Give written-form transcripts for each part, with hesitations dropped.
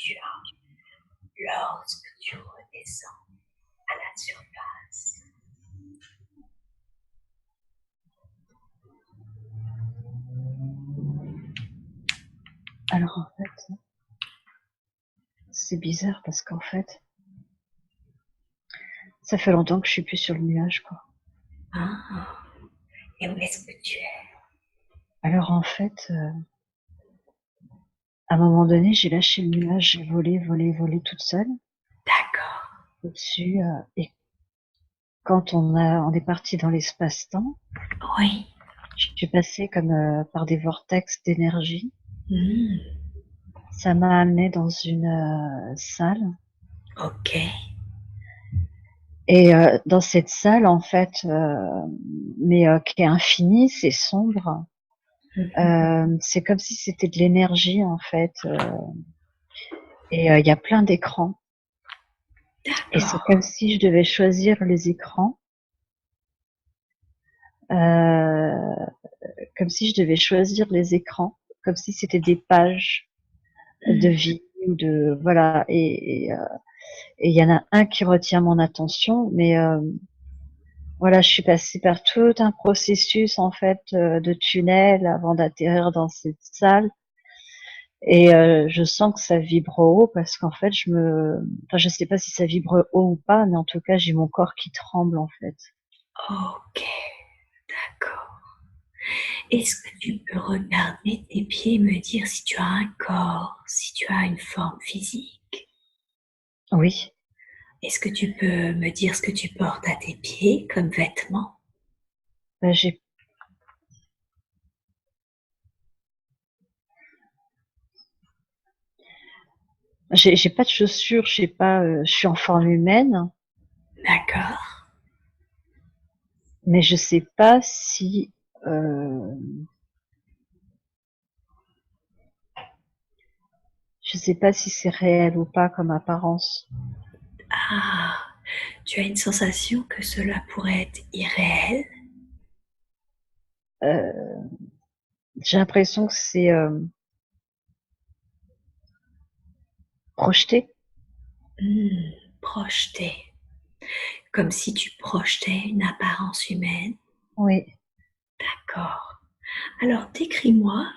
tu as lorsque tu redescends à la surface. Alors en fait, c'est bizarre parce qu'en fait, ça fait longtemps que je suis plus sur le nuage, quoi. Ah, et où est-ce que tu es? Alors en fait, à un moment donné, j'ai lâché le nuage, j'ai volé toute seule D'accord. au-dessus. Et quand on est parti dans l'espace-temps, Oui. je suis passée comme par des vortex d'énergie. Mmh. Ça m'a amenée dans une salle. Ok. Et dans cette salle, en fait, mais qui est infinie, c'est sombre. C'est comme si c'était de l'énergie, en fait. Et il y a plein d'écrans. Et c'est D'accord. comme si je devais choisir les écrans. Euh, Comme si je devais choisir les écrans. Comme si c'était des pages de Mmh. vie ou de voilà. Et il y en a un qui retient mon attention, mais voilà, je suis passée par tout un processus en fait de tunnel avant d'atterrir dans cette salle. Et je sens que ça vibre haut parce qu'en fait, enfin, je sais pas si ça vibre haut ou pas, mais en tout cas, j'ai mon corps qui tremble en fait. Ok. D'accord. Est-ce que tu peux regarder tes pieds et me dire si tu as un corps, si tu as une forme physique? Oui, Est-ce que tu peux me dire ce que tu portes à tes pieds comme vêtements? bah, j'ai pas de chaussures, je sais pas, je suis en forme humaine, D'accord. mais je sais pas si euh, je sais pas si c'est réel ou pas comme apparence. Ah, tu as une sensation que cela pourrait être irréel? Euh, j'ai l'impression que c'est projeté. Projeté. Comme si tu projetais une apparence humaine. Oui, D'accord. Alors décris-moi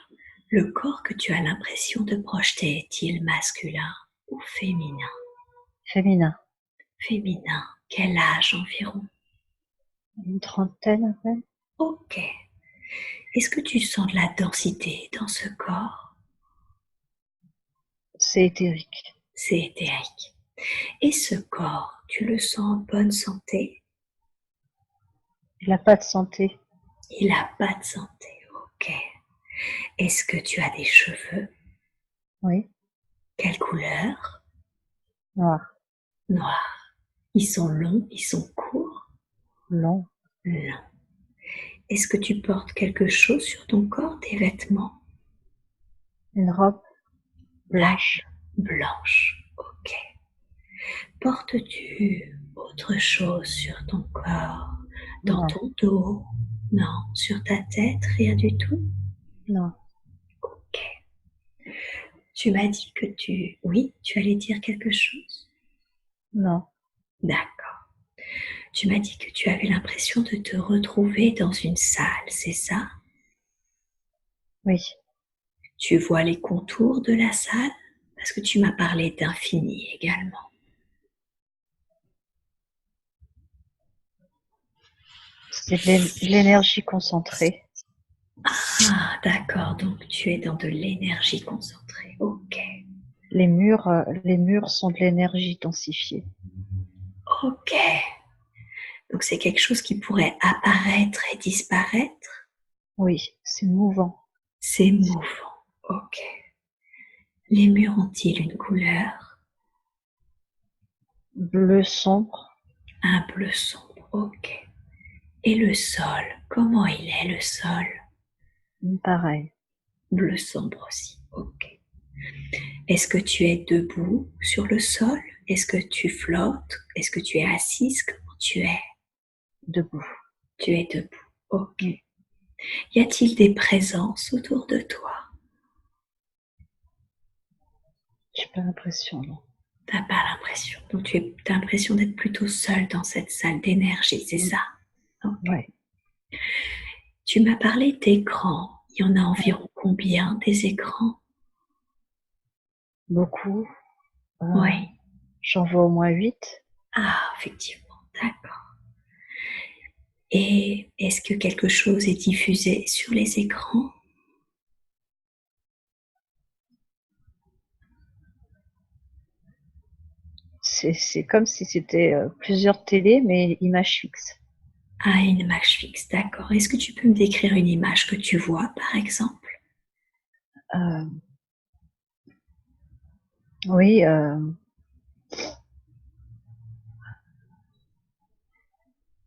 le corps que tu as l'impression de projeter. Est-il masculin ou féminin? féminin. Féminin. Quel âge environ? Une trentaine à peine. Ok. Est-ce que tu sens de la densité dans ce corps? C'est éthérique. C'est éthérique. Et ce corps, tu le sens en bonne santé? Il a pas de santé. Il n'a pas de santé. Ok. Est-ce que tu as des cheveux? Oui, Quelle couleur? noir, Noir. Ils sont longs, ils sont courts? long, Longs. Est-ce que tu portes quelque chose sur ton corps, des vêtements? une robe Black, blanche. blanche. Ok. Portes-tu autre chose sur ton corps, dans Non, ton dos? Non, sur ta tête, rien du tout? non, Ok. Tu m'as dit que tu... Oui, tu allais dire quelque chose? non. D'accord. Tu m'as dit que tu avais l'impression de te retrouver dans une salle, c'est ça? Oui, Tu vois les contours de la salle? Parce que tu m'as parlé d'infini également. c'est de l'énergie concentrée. Ah, d'accord, donc tu es dans de l'énergie concentrée. Ok. Les murs sont de l'énergie densifiée. Ok. Donc c'est quelque chose qui pourrait apparaître et disparaître. Oui, c'est mouvant. C'est mouvant. Ok. Les murs ont-ils une couleur? Bleu sombre, Un bleu sombre. Ok. Et le sol, comment il est le sol? pareil. Bleu sombre aussi. Ok. Est-ce que tu es debout sur le sol? Est-ce que tu flottes? Est-ce que tu es assise? Comment tu es? Debout. Tu es debout. Ok. Y a-t-il des présences autour de toi? J'ai pas l'impression, non. T'as pas l'impression. Donc tu as l'impression d'être plutôt seule dans cette salle d'énergie, c'est ça? Okay. Ouais. Tu m'as parlé d'écrans. Il y en a environ combien des écrans? Beaucoup. Oui. J'en vois au moins 8. Ah, effectivement, d'accord. Et est-ce que quelque chose est diffusé sur les écrans? C'est comme si c'était plusieurs télés, mais image fixe. Ah, une image fixe, d'accord. Est-ce que tu peux me décrire une image que tu vois, par exemple? Oui,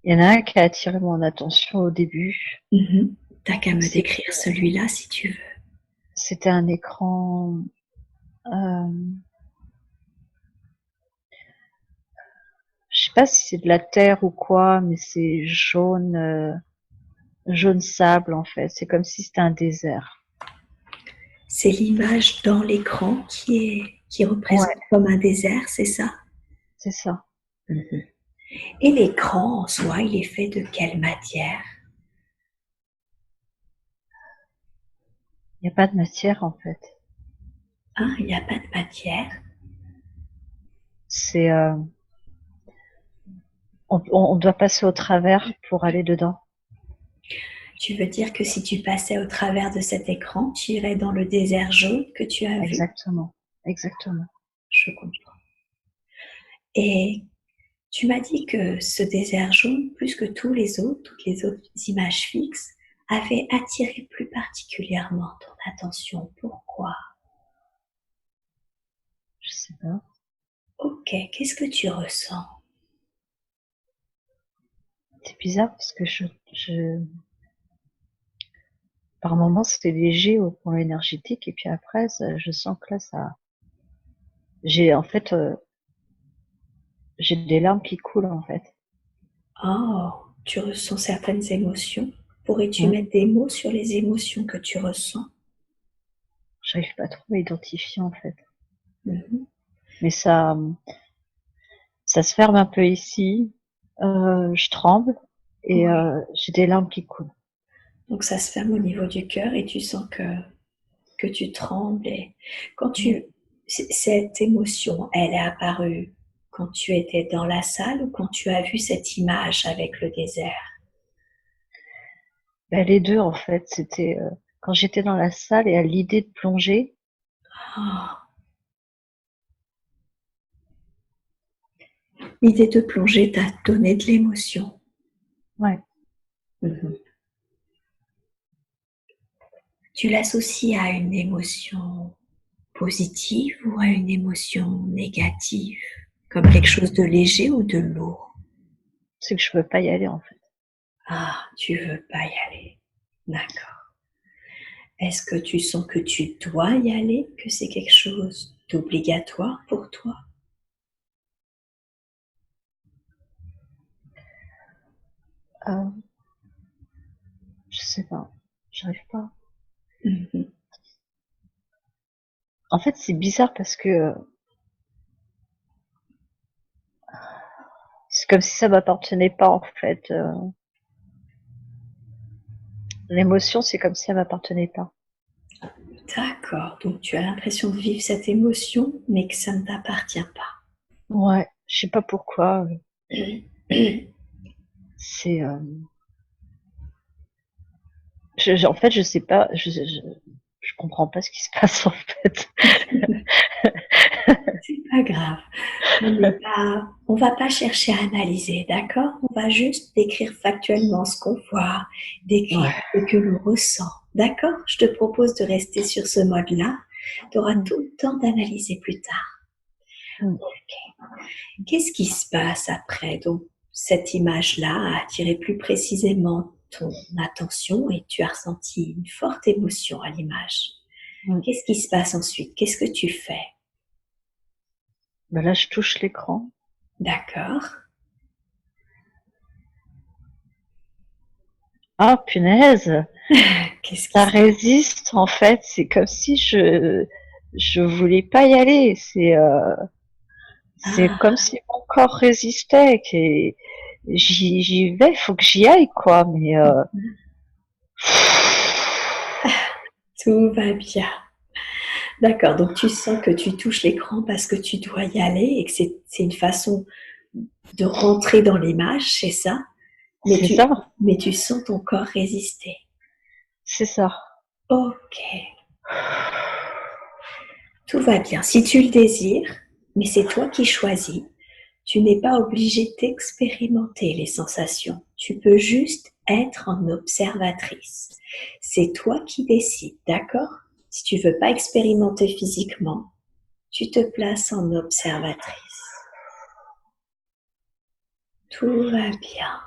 il y en a un qui a attiré mon attention au début. T'as qu'à me décrire celui-là si tu veux. C'était un écran. Je sais pas si c'est de la terre ou quoi, mais c'est jaune, jaune sable en fait. C'est comme si c'était un désert. C'est l'image dans l'écran qui représente comme un désert, c'est ça? C'est ça. Et l'écran en soi, il est fait de quelle matière? Il n'y a pas de matière en fait. Ah, il n'y a pas de matière. C'est on doit passer au travers pour aller dedans. Tu veux dire que si tu passais au travers de cet écran, tu irais dans le désert jaune que tu as vu? Exactement. Exactement. Je comprends. Et tu m'as dit que ce désert jaune, plus que tous les autres, toutes les autres images fixes, avait attiré plus particulièrement ton attention. Pourquoi? Je sais pas. Ok, qu'est-ce que tu ressens? C'est bizarre parce que par moments c'était léger au point énergétique et puis après je sens que là ça, j'ai en fait j'ai des larmes qui coulent en fait. Oh, tu ressens certaines émotions. Pourrais-tu mettre des mots sur les émotions que tu ressens? J'arrive pas trop à identifier en fait. Mhm. Mais ça se ferme un peu ici. Je tremble et Oui. j'ai des larmes qui coulent. Donc ça se ferme au niveau du cœur et tu sens que tu trembles. Et quand cette émotion, elle est apparue quand tu étais dans la salle ou quand tu as vu cette image avec le désert? Ben, les deux en fait, c'était quand j'étais dans la salle et à l'idée de plonger. Oh. L'idée de plonger t'a donné de l'émotion. Ouais. Mhm. Tu l'associes à une émotion positive ou à une émotion négative, comme quelque chose de léger ou de lourd? C'est que je veux pas y aller en fait. Ah, tu veux pas y aller. D'accord. Est-ce que tu sens que tu dois y aller, que c'est quelque chose d'obligatoire pour toi? Euh, je sais pas. J'arrive pas. Mhm. En fait, c'est bizarre parce que c'est comme si ça m'appartenait pas en fait. L'émotion, c'est comme si elle m'appartenait pas. D'accord, donc tu as l'impression de vivre cette émotion, mais que ça ne t'appartient pas. Ouais, je sais pas pourquoi. C'est, en fait, je sais pas. Je comprends pas ce qui se passe en fait. C'est pas grave. On va pas chercher à analyser, d'accord? On va juste décrire factuellement ce qu'on voit, décrire Ouais. ce que l'on ressent, d'accord? Je te propose de rester sur ce mode-là. Tu auras tout le temps d'analyser plus tard. Ok. Qu'est-ce qui se passe après? Donc, cette image-là a attiré plus précisément ton attention et tu as ressenti une forte émotion à l'image. Qu'est-ce qui se passe ensuite? Qu'est-ce que tu fais? Ben là, je touche l'écran. D'accord. Ah, punaise! Qu'est-ce qui Ça se passe? résiste, en fait. C'est comme si je voulais pas y aller. C'est Ah, comme si mon corps résistait. Que j'y vais, faut que j'y aille, quoi. Mais tout va bien. D'accord, donc tu sens que tu touches l'écran parce que tu dois y aller et que c'est une façon de rentrer dans l'image, c'est ça? Mais c'est tu, ça, mais tu sens ton corps résister. c'est ça. Ok, tout va bien. Si tu le désires, mais c'est toi qui choisis, tu n'es pas obligé d'expérimenter les sensations. Tu peux juste être en observatrice. C'est toi qui décides, d'accord? Si tu veux pas expérimenter physiquement, tu te places en observatrice. Tout va bien.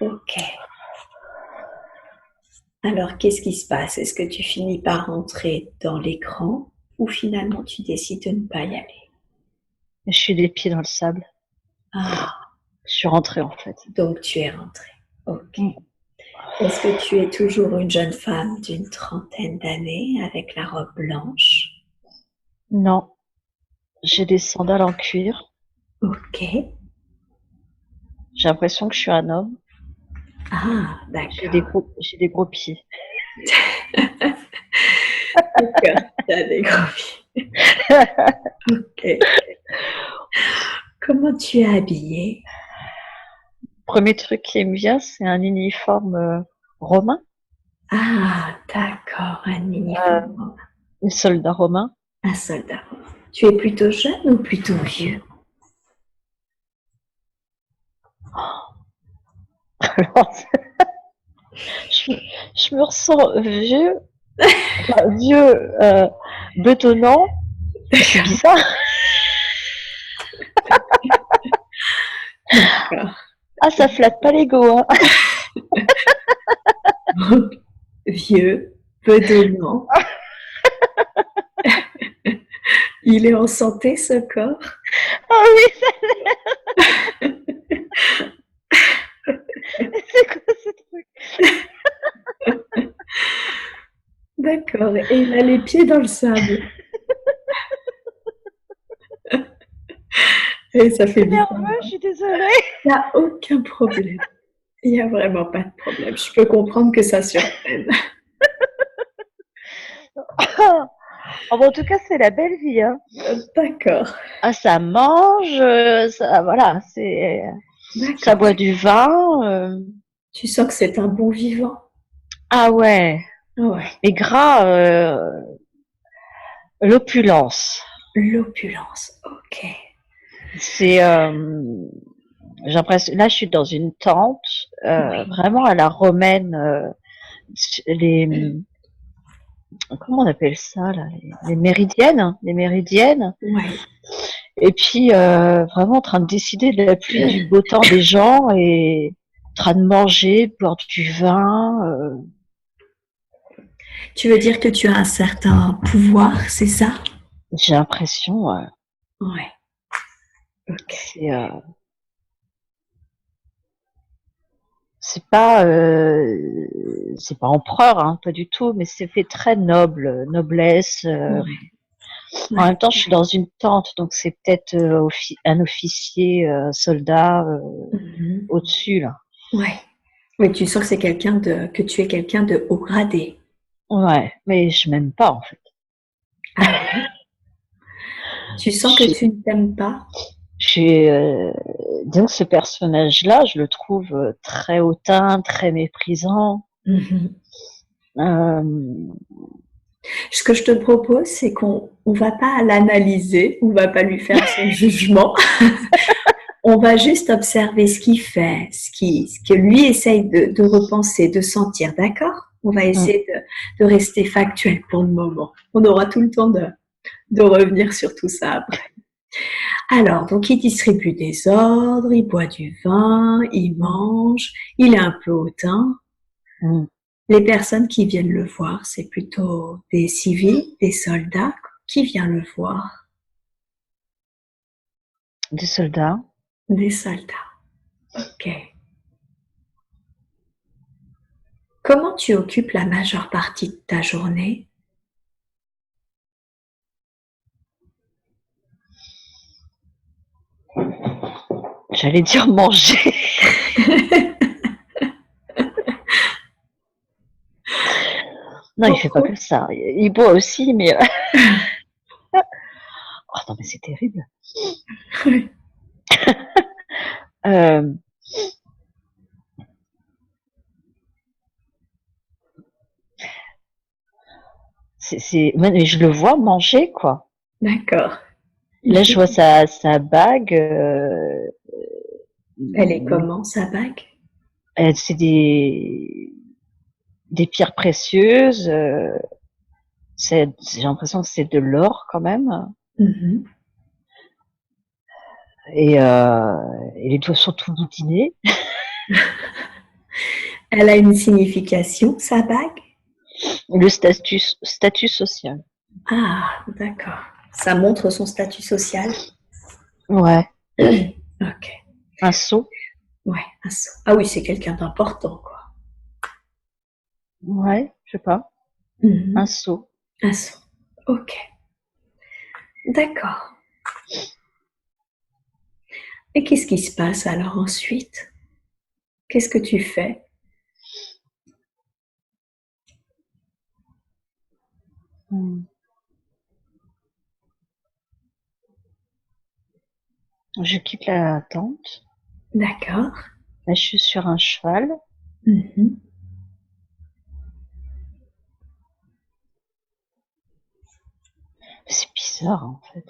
Ok. Alors, qu'est-ce qui se passe? Est-ce que tu finis par rentrer dans l'écran ou finalement tu décides de ne pas y aller? Je suis les pieds dans le sable. Ah, Je suis rentrée, en fait. donc tu es rentrée. Ok. Mm. Est-ce que tu es toujours une jeune femme d'une trentaine d'années avec la robe blanche? Non, j'ai des sandales en cuir. Ok. J'ai l'impression que je suis un homme. Ah, d'accord. J'ai des gros pieds. D'accord. Tu as des gros pieds. Ok. Comment tu es habillée? Premier truc qui me vient, c'est un uniforme romain, Ah, d'accord. Un euh, uniforme. un soldat romain. Un soldat. Tu es plutôt jeune ou plutôt vieux? Alors, je, je me ressens vieux, enfin, vieux, bedonnant. C'est bizarre. D'accord. Ah, ça flatte pas l'ego, hein. Vieux, peu donnant. Il est en santé, ce corps? Ah oui, c'est quoi ce truc? D'accord. Et il a les pieds dans le sable. Et ça fait C'est bizarre. nerveux, je suis désolée. Il n'y a aucun problème. Il n'y a vraiment pas de problème. Je peux comprendre que ça surprenne. Ah bon, en tout cas, c'est la belle vie, hein. D'accord. Ah, ça mange, ça, voilà, ça D'accord. boit du vin. Tu sens que c'est un bon vivant. Ah ouais, Ouais. mais gras, l'opulence. L'opulence. Ok. C'est, j'ai l'impression, là, je suis dans une tente, Oui. vraiment à la romaine, les, comment on appelle ça, là, les méridiennes, hein, les méridiennes. Ouais. Et puis, vraiment en train de décider de la pluie du beau temps des gens et en train de manger, boire du vin. Tu veux dire que tu as un certain pouvoir, c'est ça? J'ai l'impression, Ouais. Ok. c'est, c'est pas, c'est pas empereur, hein, pas du tout, mais c'est fait très noble, noblesse. Ouais. En Ouais. même temps, je suis dans une tente, donc c'est peut-être un officier, soldat Mhm. au-dessus là. Ouais. Oui, tu sens que que tu es quelqu'un de haut gradé. Ouais, mais je m'aime pas en fait. Ah bon? Tu sens que J'ai, tu ne t'aimes pas? j'ai, donc ce personnage-là, je le trouve très hautain, très méprisant. Mhm. Euh, Ce que je te propose, c'est qu'on ne va pas l'analyser, on ne va pas lui faire son jugement. On va juste observer ce qu'il fait, ce que lui essaye de repenser, de sentir, d'accord? On va essayer de rester factuel pour le moment. On aura tout le temps de revenir sur tout ça après. Alors, donc il distribue des ordres, il boit du vin, il mange, il est un peu hautain. mm, Les personnes qui viennent le voir, c'est plutôt des civils, des soldats. Qui vient le voir? des soldats. Des soldats. Ok. Comment tu occupes la majeure partie de ta journée? J'allais dire manger. Non, il fait pas Pourquoi? que ça. Il boit aussi, mais oh non, mais c'est terrible. Euh, mais je le vois manger, quoi. D'accord. Il Là, je fait. vois sa bague. Elle est comment, sa bague? C'est des pierres précieuses. J'ai l'impression que c'est de l'or quand même. Mhm. Et les doigts sont tout boutinés. Elle a une signification, sa bague? Le statut social. Ah, d'accord. Ça montre son statut social? Ouais. Ok. Un seau. Ouais. Ah oui, c'est quelqu'un d'important, quoi. Ouais, je sais pas. Un Mhm. seau. Un son. Ok. D'accord. Et qu'est-ce qui se passe alors ensuite? Qu'est-ce que tu fais? Hmm. Je quitte la tente. D'accord. Là, je suis sur un cheval. Mhm. C'est bizarre, en fait.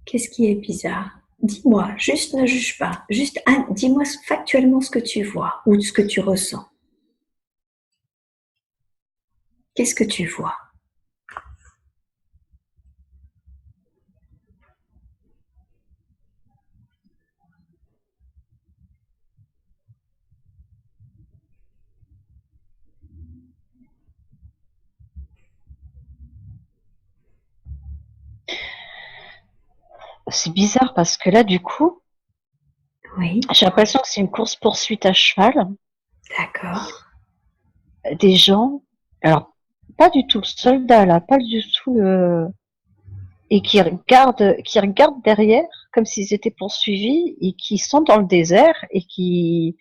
Qu'est-ce qui est bizarre? Dis-moi, juste ne juge pas. Juste dis-moi factuellement ce que tu vois ou ce que tu ressens. Qu'est-ce que tu vois? C'est bizarre parce que là, du coup, Oui, j'ai l'impression que c'est une course-poursuite à cheval. d'accord. Des gens, alors, pas du tout le soldat, là, pas du tout et qui regardent derrière comme s'ils étaient poursuivis et qui sont dans le désert et qui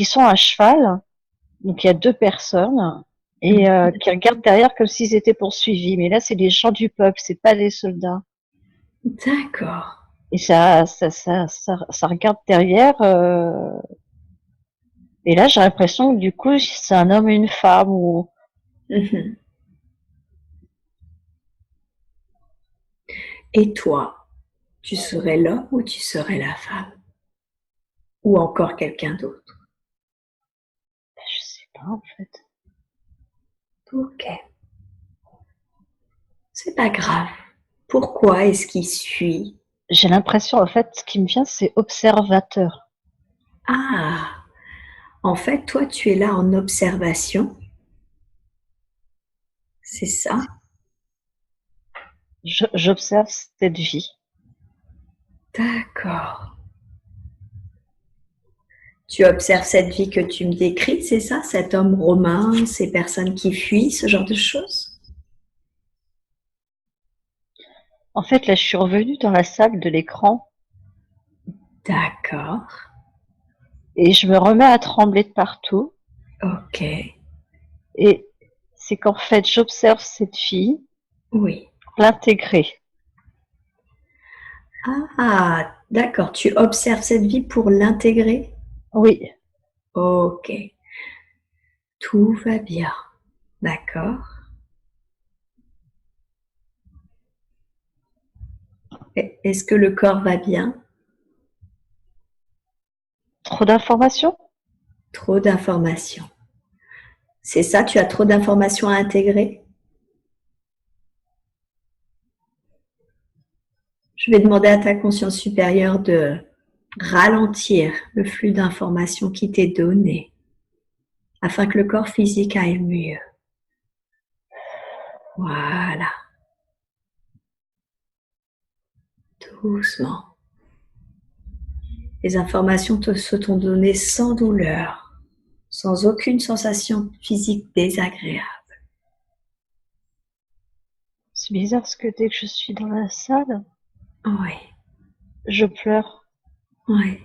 sont à cheval. Donc il y a deux personnes et qui regardent derrière comme s'ils étaient poursuivis. Mais là, c'est les gens du peuple, c'est pas les soldats. D'accord. Et ça regarde derrière. Et là, j'ai l'impression que du coup, c'est un homme et une femme. Ou Mhm. Et toi, tu serais l'homme ou tu serais la femme? Ou encore quelqu'un d'autre? je sais pas en fait. Ok, c'est pas grave. Pourquoi est-ce qu'il suit? J'ai l'impression en fait, ce qui me vient, c'est observateur. Ah, en fait, toi, tu es là en observation, c'est ça? J'observe cette vie. D'accord. Tu observes cette vie que tu me décris, c'est ça? Cet homme romain, ces personnes qui fuient, ce genre de choses? En fait, là, je suis revenue dans la salle de l'écran D'accord. et je me remets à trembler de partout. Ok. Et c'est qu'en fait, j'observe cette fille, Oui. l'intégrer. Ah, d'accord. Tu observes cette vie pour l'intégrer? Oui, Ok. Tout va bien. D'accord. Est-ce que le corps va bien? trop d'informations. Trop d'informations. C'est ça, tu as trop d'informations à intégrer? Je vais demander à ta conscience supérieure de ralentir le flux d'informations qui t'est donné afin que le corps physique aille mieux. Voilà, doucement. Les informations se t'ont donné sans douleur, sans aucune sensation physique désagréable. C'est bizarre parce que dès que je suis dans la salle, Oui, je pleure. oui.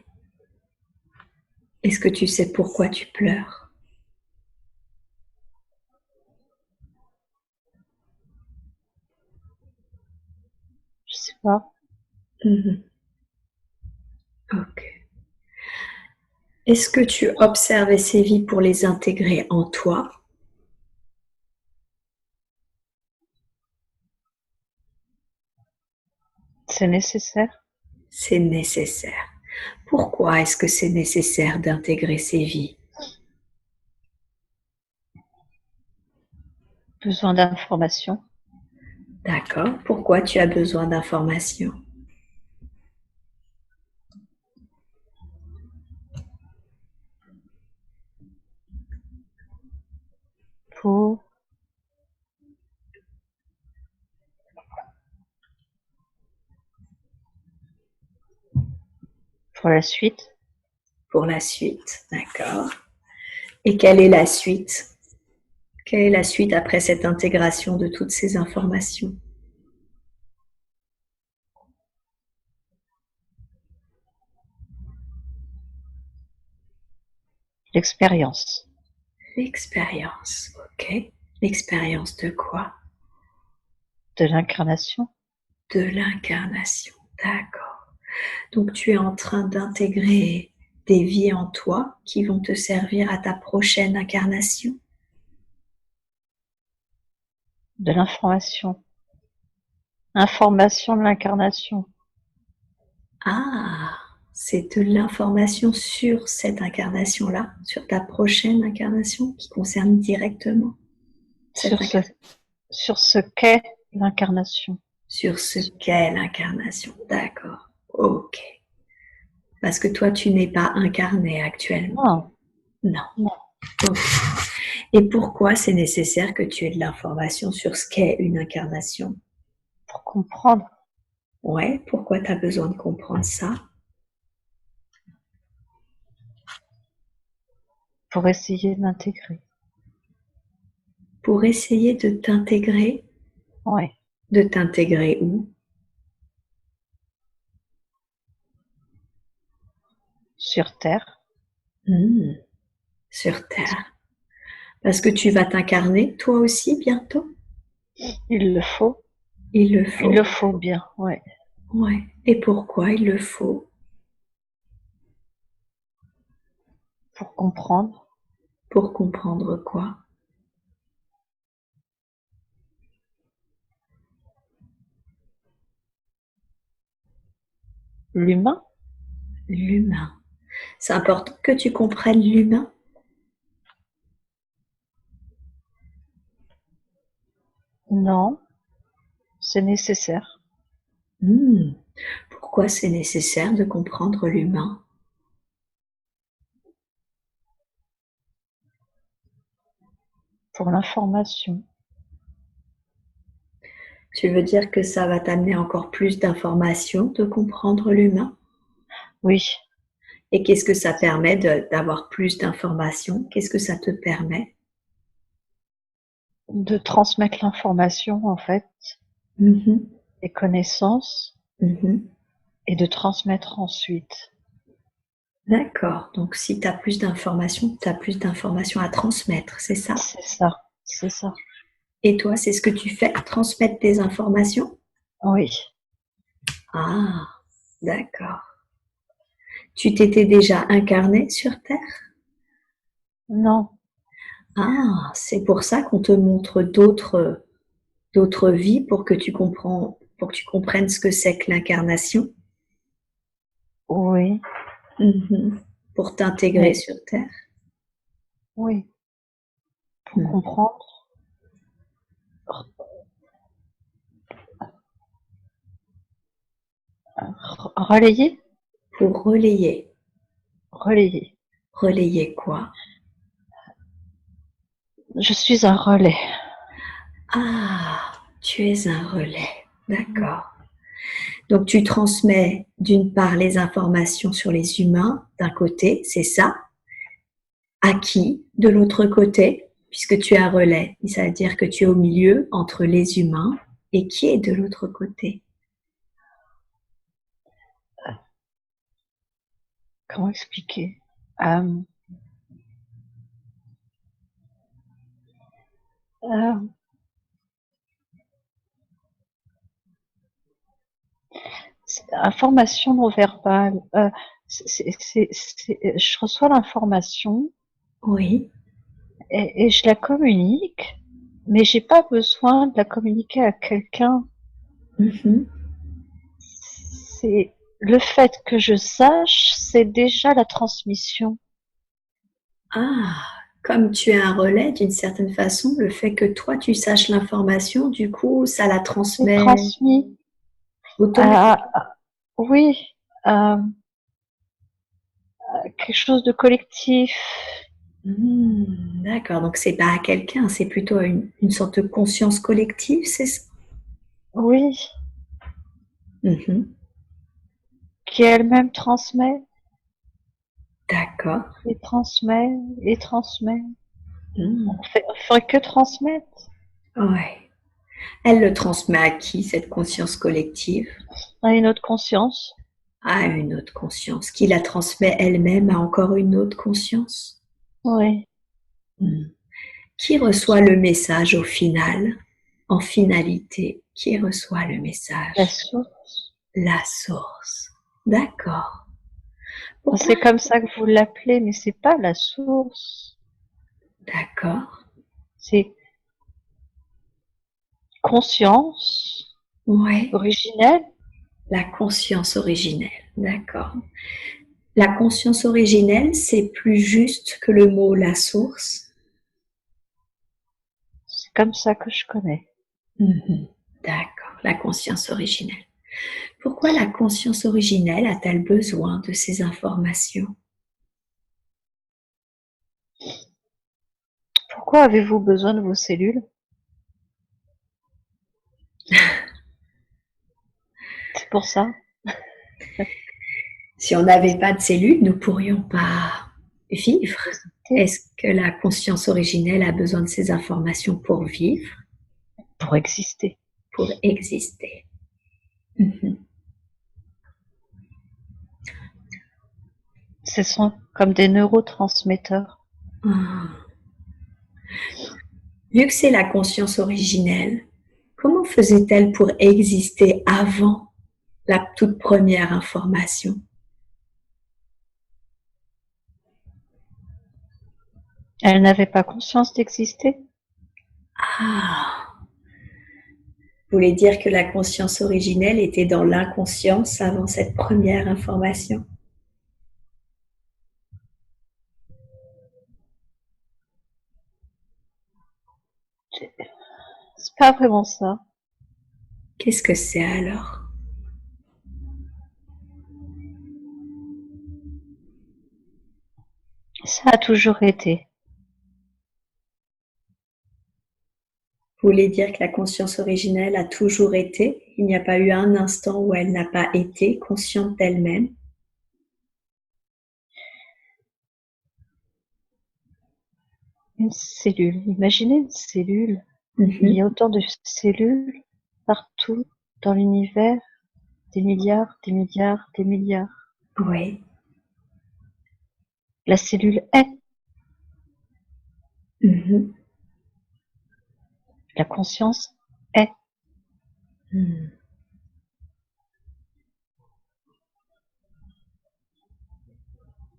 Est-ce que tu sais pourquoi tu pleures? Je sais pas. Mhm. Ok. Est-ce que tu observes ces vies pour les intégrer en toi? C'est nécessaire. C'est nécessaire. Pourquoi est-ce que c'est nécessaire d'intégrer ces vies? Besoin d'informations. D'accord. Pourquoi tu as besoin d'informations? Pour, pour la suite. Pour la suite, d'accord. Et quelle est la suite? Quelle est la suite après cette intégration de toutes ces informations? L'expérience. L'expérience, ok. L'expérience de quoi? De l'incarnation. De l'incarnation, d'accord. Donc tu es en train d'intégrer des vies en toi qui vont te servir à ta prochaine incarnation. De l'information. Information de l'incarnation. Ah, c'est de l'information sur cette incarnation-là, sur ta prochaine incarnation qui concerne directement cette Sur ce, incarnation. sur ce qu'est l'incarnation. Sur ce qu'est l'incarnation, d'accord. Ok. Parce que toi, tu n'es pas incarné actuellement. Non, Non. non. Ok. Et pourquoi c'est nécessaire que tu aies de l'information sur ce qu'est une incarnation? Pour comprendre. Ouais, pourquoi tu as besoin de comprendre ça? Pour essayer de l'intégrer. Pour essayer de t'intégrer. Ouais. De t'intégrer où? Sur Terre. Sur Terre. Parce que tu vas t'incarner toi aussi bientôt? Il le faut. Il le Il faut. le faut bien, ouais. Ouais. Et pourquoi il le faut? Pour comprendre. Pour comprendre quoi? L'humain. L'humain. C'est important que tu comprennes l'humain. Non, c'est nécessaire. Pourquoi c'est nécessaire de comprendre l'humain? Pour l'information. Tu veux dire que ça va t'amener encore plus d'informations de comprendre l'humain? Oui. Et qu'est-ce que ça permet d'avoir plus d'informations? Qu'est-ce que ça te permet? De transmettre l'information, en fait, Mhm. les connaissances, Mhm. et de transmettre ensuite. D'accord. Donc, si tu as plus d'informations, tu as plus d'informations à transmettre, c'est ça? C'est ça, c'est ça. Et toi, c'est ce que tu fais, transmettre des informations? Oui. Ah, d'accord. Tu t'étais déjà incarné sur Terre? Non, Ah, c'est pour ça qu'on te montre d'autres vies pour que pour que tu comprennes ce que c'est que l'incarnation. oui, Mhm. Pour t'intégrer mais sur Terre. oui, pour Mhm. comprendre, relayer, Pour relayer. relayer. Relayer quoi? Je suis un relais. Ah, tu es un relais. D'accord. Donc tu transmets d'une part les informations sur les humains d'un côté, c'est ça. À qui de l'autre côté? Puisque tu es un relais, ça veut dire que tu es au milieu entre les humains et qui est de l'autre côté? Comment expliquer? Euh, euh, Information non verbale. Je reçois l'information Oui. et je la communique, mais j'ai pas besoin de la communiquer à quelqu'un. Mhm. C'est le fait que je sache, c'est déjà la transmission. Ah, comme tu es un relais d'une certaine façon, le fait que toi tu saches l'information, du coup, ça la C'est transmet transmis automatiquement. à, oui, à quelque chose de collectif. D'accord, donc c'est pas à quelqu'un, c'est plutôt à une sorte de conscience collective, c'est ça? Oui, Mhm. qui elle-même transmet D'accord. et transmet et transmet. Hmm. On ferait que transmettre Ouais. Elle le transmet à qui, cette conscience collective? à une autre conscience. À une autre conscience, qui la transmet elle-même à encore une autre conscience. Oui, Hmm. Qui reçoit le message au final? En finalité, qui reçoit le la message? source. La source. D'accord. Pourquoi? C'est comme ça que vous l'appelez, mais c'est pas la source. D'accord. C'est conscience Ouais. originelle. La conscience originelle. D'accord. La conscience originelle, c'est plus juste que le mot la source. C'est comme ça que je connais. Mhm. D'accord. La conscience originelle. Pourquoi la conscience originelle a-t-elle besoin de ces informations? Pourquoi avez-vous besoin de vos cellules? C'est pour ça. Si on n'avait pas de cellules, nous ne pourrions pas vivre. Est-ce que la conscience originelle a besoin de ces informations pour vivre, Pour exister. pour exister? Mhm. Ce sont comme des neurotransmetteurs. Ah. Vu que c'est la conscience originelle, comment faisait-elle pour exister avant la toute première information? Elle n'avait pas conscience d'exister. Ah, vous voulez dire que la conscience originelle était dans l'inconscience avant cette première information? C'est pas vraiment ça. Qu'est-ce que c'est alors? Ça a toujours été. Vous voulez dire que la conscience originelle a toujours été? Il n'y a pas eu un instant où elle n'a pas été consciente d'elle-même? Une cellule. Imaginez une cellule. Il y Mhm. a autant de cellules partout dans l'univers, des milliards, des milliards, des milliards. Oui. La cellule est. Mhm. La conscience est. Mhm.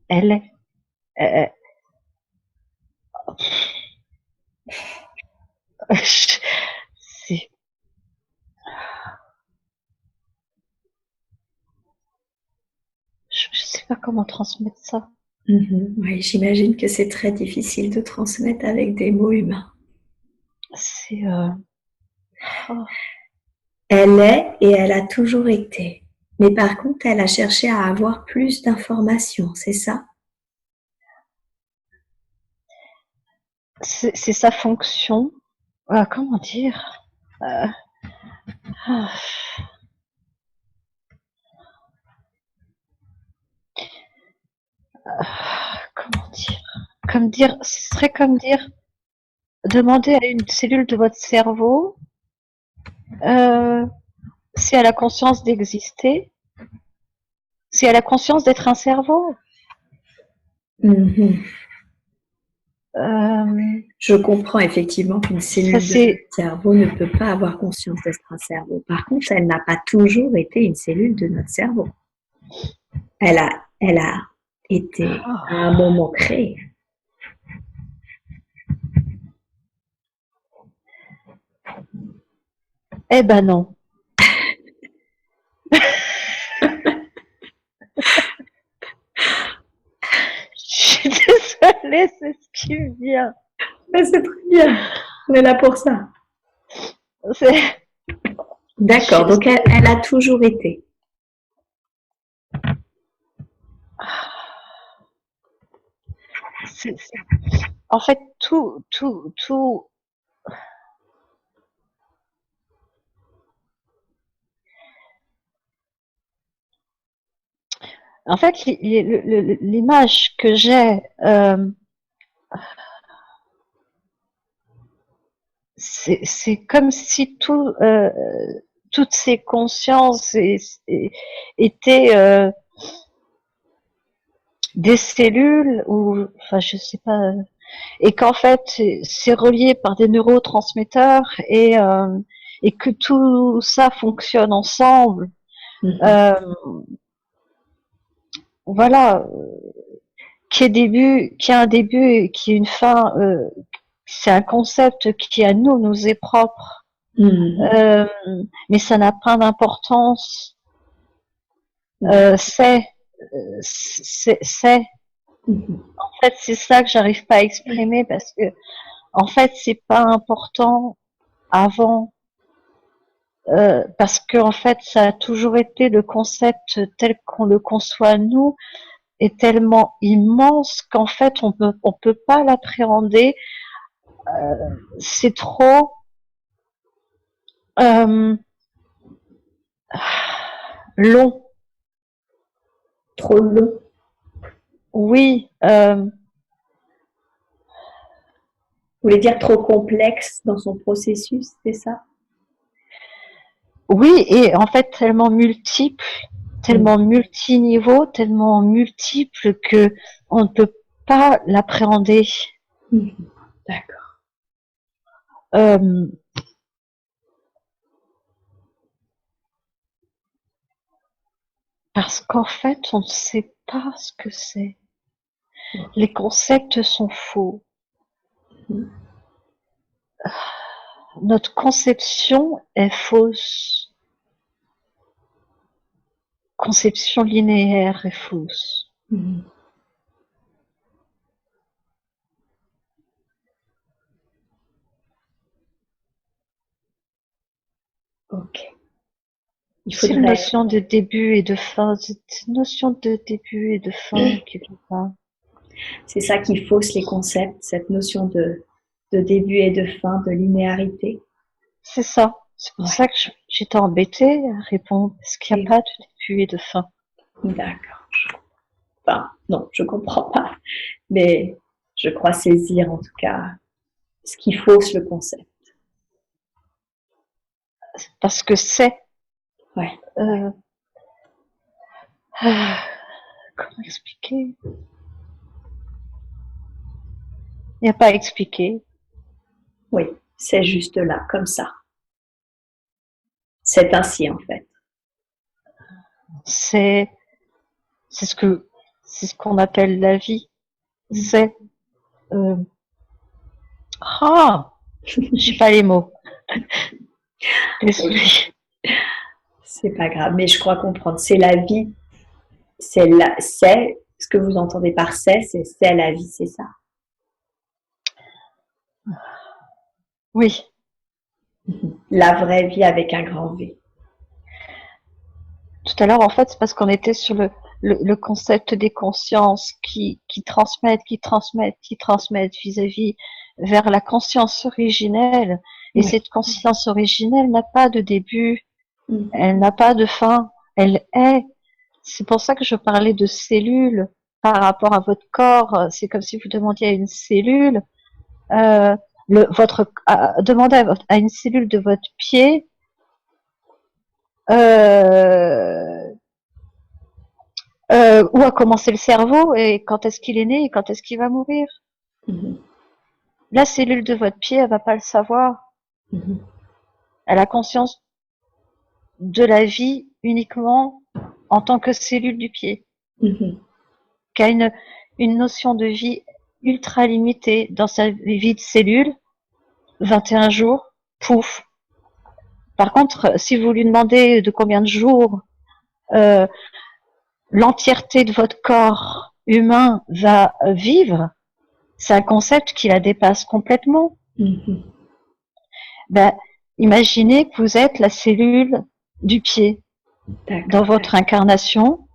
Elle est. Euh, c'est, je sais pas comment transmettre ça. Mhm. Oui, j'imagine que c'est très difficile de transmettre avec des mots humains. C'est, oh, Elle est et elle a toujours été. Mais par contre, elle a cherché à avoir plus d'informations, c'est ça? c'est sa fonction. Comment dire? Euh, ah, comment dire? Comme dire, ce serait comme dire, demander à une cellule de votre cerveau euh, si elle a conscience d'exister, si elle a conscience d'être un cerveau. Mhm. Euh, Je comprends effectivement qu'une cellule de notre cerveau ne peut pas avoir conscience d'être un cerveau. Par contre, elle n'a pas toujours été une cellule de notre cerveau. Elle a été à un moment créée. Eh ben non. Je suis désolée, c'est ce qui me vient. Mais c'est très bien. On est là pour ça. D'accord, donc elle a toujours été. En fait, tout. En fait, l'image que j'ai, c'est comme si toutes ces consciences étaient des cellules ou, enfin, je sais pas, et qu'en fait, c'est relié par des neurotransmetteurs et que tout ça fonctionne ensemble. Voilà, qu'il y a un début et qu'il y a une fin, c'est un concept qui à nous est propre. Mais ça n'a pas d'importance. C'est. En fait, c'est ça que j'arrive pas à exprimer parce que, en fait, c'est pas important avant. Parce que en fait, ça a toujours été le concept tel qu'on le conçoit nous est tellement immense qu'en fait, on peut pas l'appréhender. C'est trop long. Trop long. Oui. Vous voulez dire trop complexe dans son processus, c'est ça? Oui, et en fait tellement multiple, tellement multiniveau, tellement multiple que on ne peut pas l'appréhender. D'accord. Parce qu'en fait, on ne sait pas ce que c'est. Les concepts sont faux. Notre conception est fausse. Conception linéaire est fausse. Ok. C'est une notion de début et de fin. C'est une notion de début et de fin qui ne va pas. C'est ça qui fausse les concepts, cette notion de début et de fin, de linéarité. C'est ça. C'est pour ça que j'étais embêtée à répondre, parce qu'il n'y a pas de début et de fin. D'accord. Enfin, non, je comprends pas. Mais je crois saisir en tout cas ce qui fausse le concept. Parce que c'est. Ouais. Comment expliquer? Il n'y a pas à expliquer. Oui, c'est juste là, comme ça. C'est ainsi en fait. C'est ce qu'on appelle la vie. C'est j'ai pas les mots. Désolée. C'est pas grave, mais je crois comprendre. C'est la vie. C'est ce que vous entendez par c'est la vie, c'est ça. Oui. La vraie vie avec un grand V. Tout à l'heure, en fait, c'est parce qu'on était sur le concept des consciences qui transmettent vis-à-vis vers la conscience originelle. Et cette conscience originelle n'a pas de début, elle n'a pas de fin, elle est. C'est pour ça que je parlais de cellules par rapport à votre corps. C'est comme si vous demandiez à une cellule, demandez à une cellule de votre pied, Où a commencé le cerveau et quand est-ce qu'il est né et quand est-ce qu'il va mourir. Mhm. La cellule de votre pied, elle va pas le savoir. Mhm. Elle a conscience de la vie uniquement en tant que cellule du pied, Mhm. qui a une notion de vie ultra limitée dans sa vie de cellule, 21 jours, pouf. Par contre, si vous lui demandez de combien de jours euh, l'entièreté de votre corps humain va vivre, c'est un concept qui la dépasse complètement. Mhm. Ben, imaginez que vous êtes la cellule du pied dans D'accord. votre incarnation,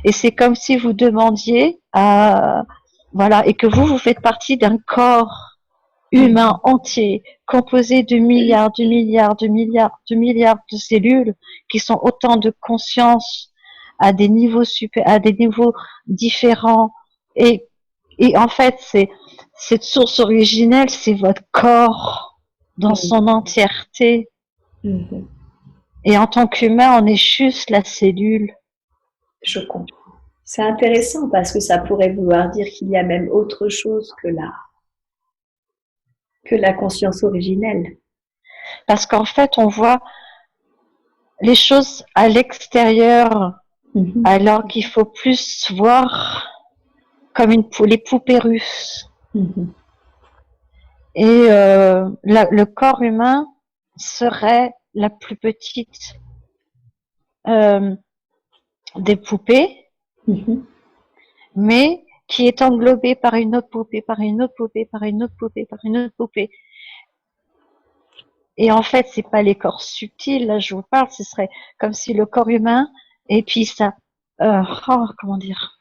et c'est comme si vous demandiez à, voilà, et que vous faites partie d'un corps humain entier, composé de milliards, de milliards, de milliards, de milliards de cellules, qui sont autant de conscience à des niveaux à des niveaux différents, et, et en fait, c'est, cette source originelle, c'est votre corps dans Mhm. son entièreté. Mhm. Et en tant qu'humain, on est juste la cellule. Je comprends. C'est intéressant parce que ça pourrait vouloir dire qu'il y a même autre chose que la conscience originelle. Parce qu'en fait, on voit les choses à l'extérieur, Mhm. alors qu'il faut plus voir comme les poupées russes. Mhm. Et le corps humain serait la plus petite euh, des poupées, Mhm. mais qui est englobée par une autre poupée, par une autre poupée, par une autre poupée, par une autre poupée. Et en fait, c'est pas les corps subtils, là je vous parle, ce serait comme si le corps humain, et puis ça, comment dire,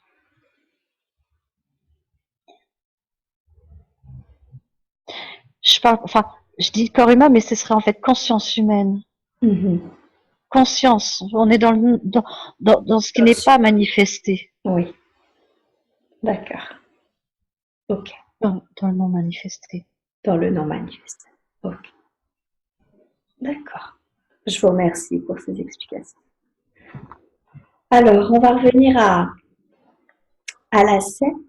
je parle, enfin, je dis corps humain, mais ce serait en fait conscience humaine. Mhm. Conscience, on est dans ce qui n'est pas manifesté, Oui, d'accord. Ok. dans le non manifesté. Dans le non manifeste. Ok. D'accord. Je vous remercie pour ces explications. Alors, on va revenir à la scène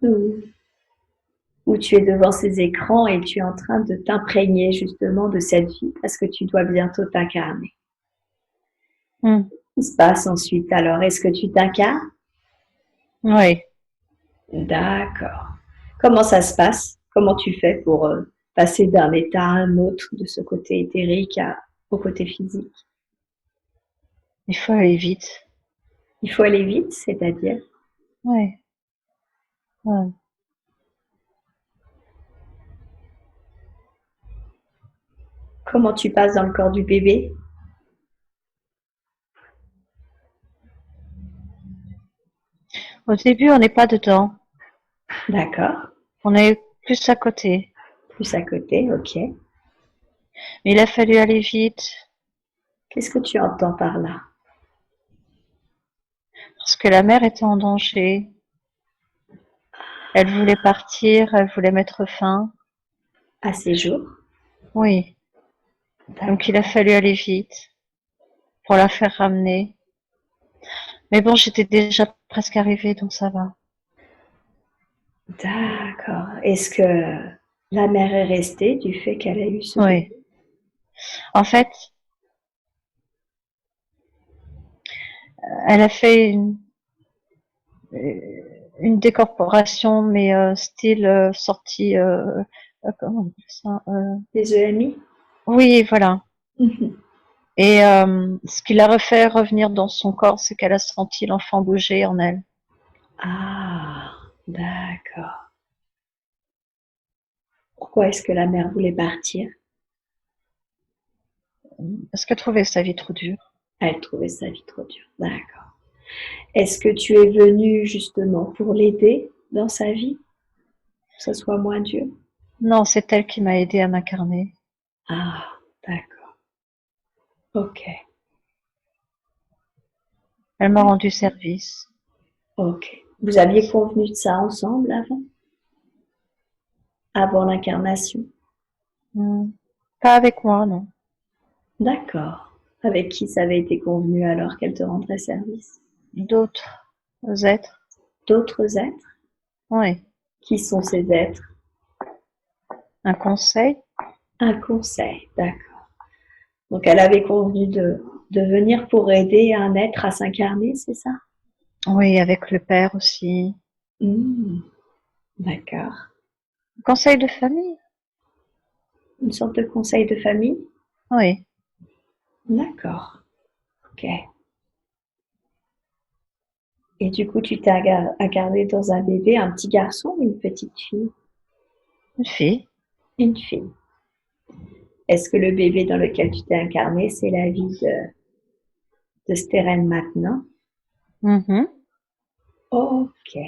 où tu es devant ces écrans et tu es en train de t'imprégner justement de cette vie parce que tu dois bientôt t'incarner. Mm. Qu'est-ce qui se passe ensuite alors? Est-ce que tu t'incarnes? Oui. D'accord. Comment ça se passe? Comment tu fais pour passer d'un état à un autre, de ce côté éthérique au côté physique? Il faut aller vite. Il faut aller vite, c'est-à-dire? Oui. Ouais. Comment tu passes dans le corps du bébé? Au début, on n'est pas dedans. D'accord. On est plus à côté. Plus à côté, ok. Mais il a fallu aller vite Qu'est-ce que tu entends par là? parce que la mère était en danger. Elle voulait partir, elle voulait mettre fin. À ces jours? Oui. Donc il a fallu aller vite pour la faire ramener. Mais bon, j'étais déjà presque arrivée, donc ça va. D'accord. Est-ce que la mère est restée du fait qu'elle a eu ce Oui. bébé? En fait, elle a fait une décorporation, mais style sortie, comment on appelle ça Des EMI? Oui, voilà. Mhm. Et ce qui l'a refait revenir dans son corps, c'est qu'elle a senti l'enfant bouger en elle. Ah, d'accord. Pourquoi est-ce que la mère voulait partir? Parce qu'elle trouvait sa vie trop dure. Elle trouvait sa vie trop dure. D'accord. Est-ce que tu es venu justement pour l'aider dans sa vie, que ce soit moins dur? Non, c'est elle qui m'a aidée à m'incarner. Ah, d'accord. Ok. Elle m'a rendu service. Ok. Vous aviez convenu de ça ensemble avant l'incarnation? Pas avec moi, non. D'accord. Avec qui ça avait été convenu alors qu'elle te rendrait service? D'autres êtres. d'autres êtres? Oui. Qui sont ces êtres? Un conseil? Un conseil, d'accord. Donc elle avait convenu de venir pour aider un être à s'incarner, c'est ça? Oui, avec le père aussi. D'accord. Conseil de famille? Une sorte de conseil de famille? Oui. D'accord. Ok. Et du coup, tu t'es incarné dans un bébé, un petit garçon ou une petite fille? Une fille? Une fille. Est-ce que le bébé dans lequel tu t'es incarné, c'est la vie de Steren maintenant? Mhm. Ok.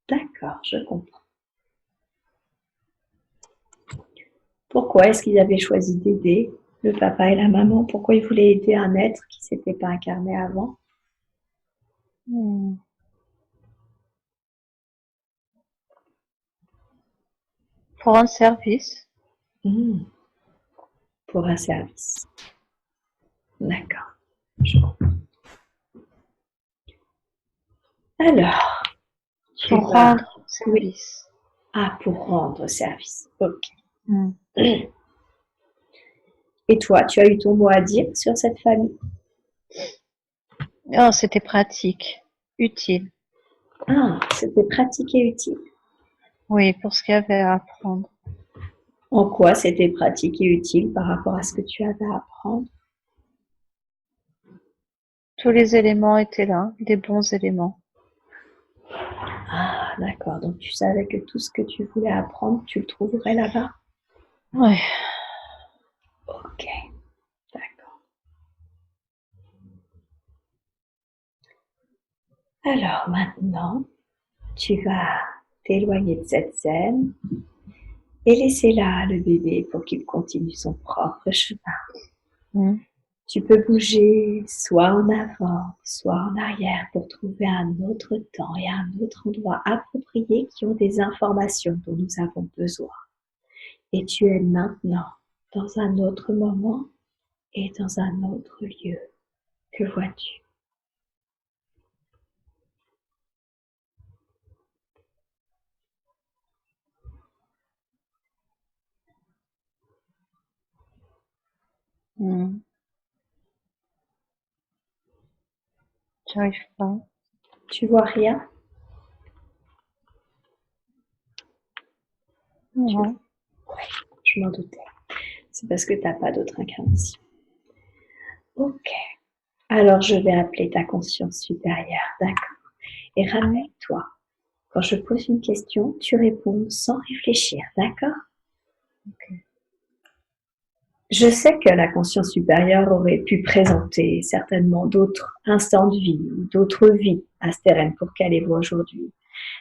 D'accord, je comprends. Pourquoi est-ce qu'ils avaient choisi d'aider le papa et la maman? Pourquoi ils voulaient aider un être qui ne s'était pas incarné avant? Hmm. Pour rendre service? Pour un service. D'accord. Je comprends. Alors, tu Pour vas... rendre Oui. service. Ah, pour rendre service. Ok. Hmm. Et toi, tu as eu ton mot à dire sur cette famille? Oh, c'était pratique. Utile. Ah, c'était pratique et utile. Oui, pour ce qu'il y avait à apprendre. En quoi c'était pratique et utile par rapport à ce que tu avais à apprendre? Tous les éléments étaient là, des bons éléments. Ah, d'accord. Donc tu savais que tout ce que tu voulais apprendre, tu le trouverais là-bas? Ouais. Ok, d'accord. Alors maintenant, tu vas t'éloigner de cette scène et laisser là le bébé pour qu'il continue son propre chemin. Hmm. Tu peux bouger soit en avant, soit en arrière pour trouver un autre temps et un autre endroit approprié qui ont des informations dont nous avons besoin. Et tu es maintenant dans un autre moment et dans un autre lieu. Que vois-tu? Hmm. J'arrive pas. Tu vois rien? Non. Oui, je m'en doutais. C'est parce que tu n'as pas d'autre incarnation. Ok. Alors je vais appeler ta conscience supérieure, d'accord? Et ramène-toi. Quand je pose une question, tu réponds sans réfléchir, d'accord? Okay. Je sais que la conscience supérieure aurait pu présenter certainement d'autres instants de vie, d'autres vies à Steren pour qu'elle les voit aujourd'hui.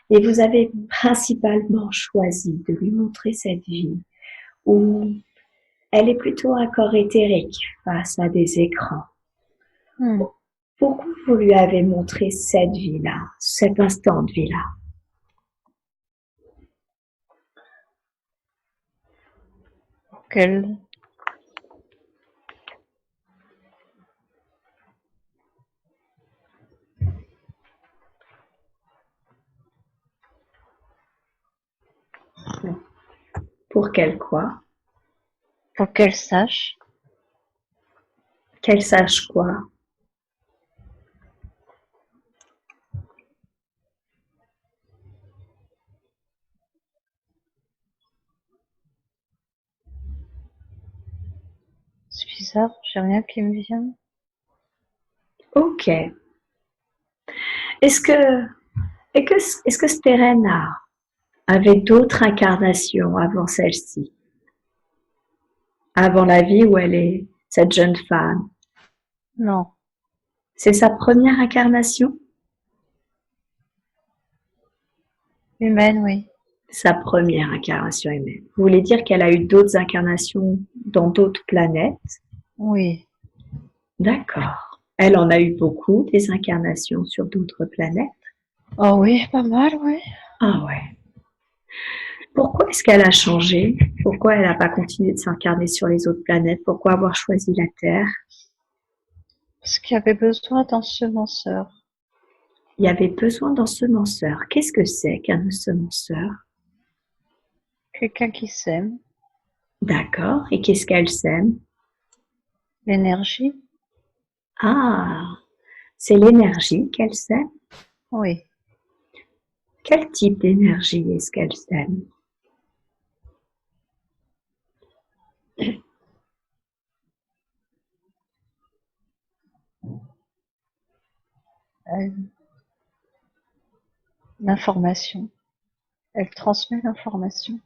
Et vous avez principalement choisi de lui montrer cette vie où elle est plutôt un corps éthérique face à des écrans. Hmm. Pourquoi vous lui avez montré cette vie-là, cet instant de vie-là? Quel... Pour qu'elle quoi? Pour qu'elle sache. Qu'elle sache quoi? C'est bizarre, j'ai rien qui me vient. Ok. Est-ce que, est-ce que Sterena avait d'autres incarnations avant celle-ci? Avant la vie où elle est cette jeune femme? Non. C'est sa première incarnation? Humaine, oui. Sa première incarnation humaine. Vous voulez dire qu'elle a eu d'autres incarnations dans d'autres planètes? Oui. D'accord. Elle en a eu beaucoup, des incarnations sur d'autres planètes? Oh oui, pas mal, oui. Ah ouais. Pourquoi est-ce qu'elle a changé? Pourquoi elle n'a pas continué de s'incarner sur les autres planètes? Pourquoi avoir choisi la Terre? Parce qu'il y avait besoin d'ensemenceurs. il y avait besoin d'ensemenceurs. Qu'est-ce que c'est qu'un ensemenceur? Quelqu'un qui sème. D'accord. Et qu'est-ce qu'elle sème? L'énergie. Ah, c'est l'énergie qu'elle sème? Oui. Quel type d'énergie est-ce qu'elle sème? L'information. Elle transmet l'information.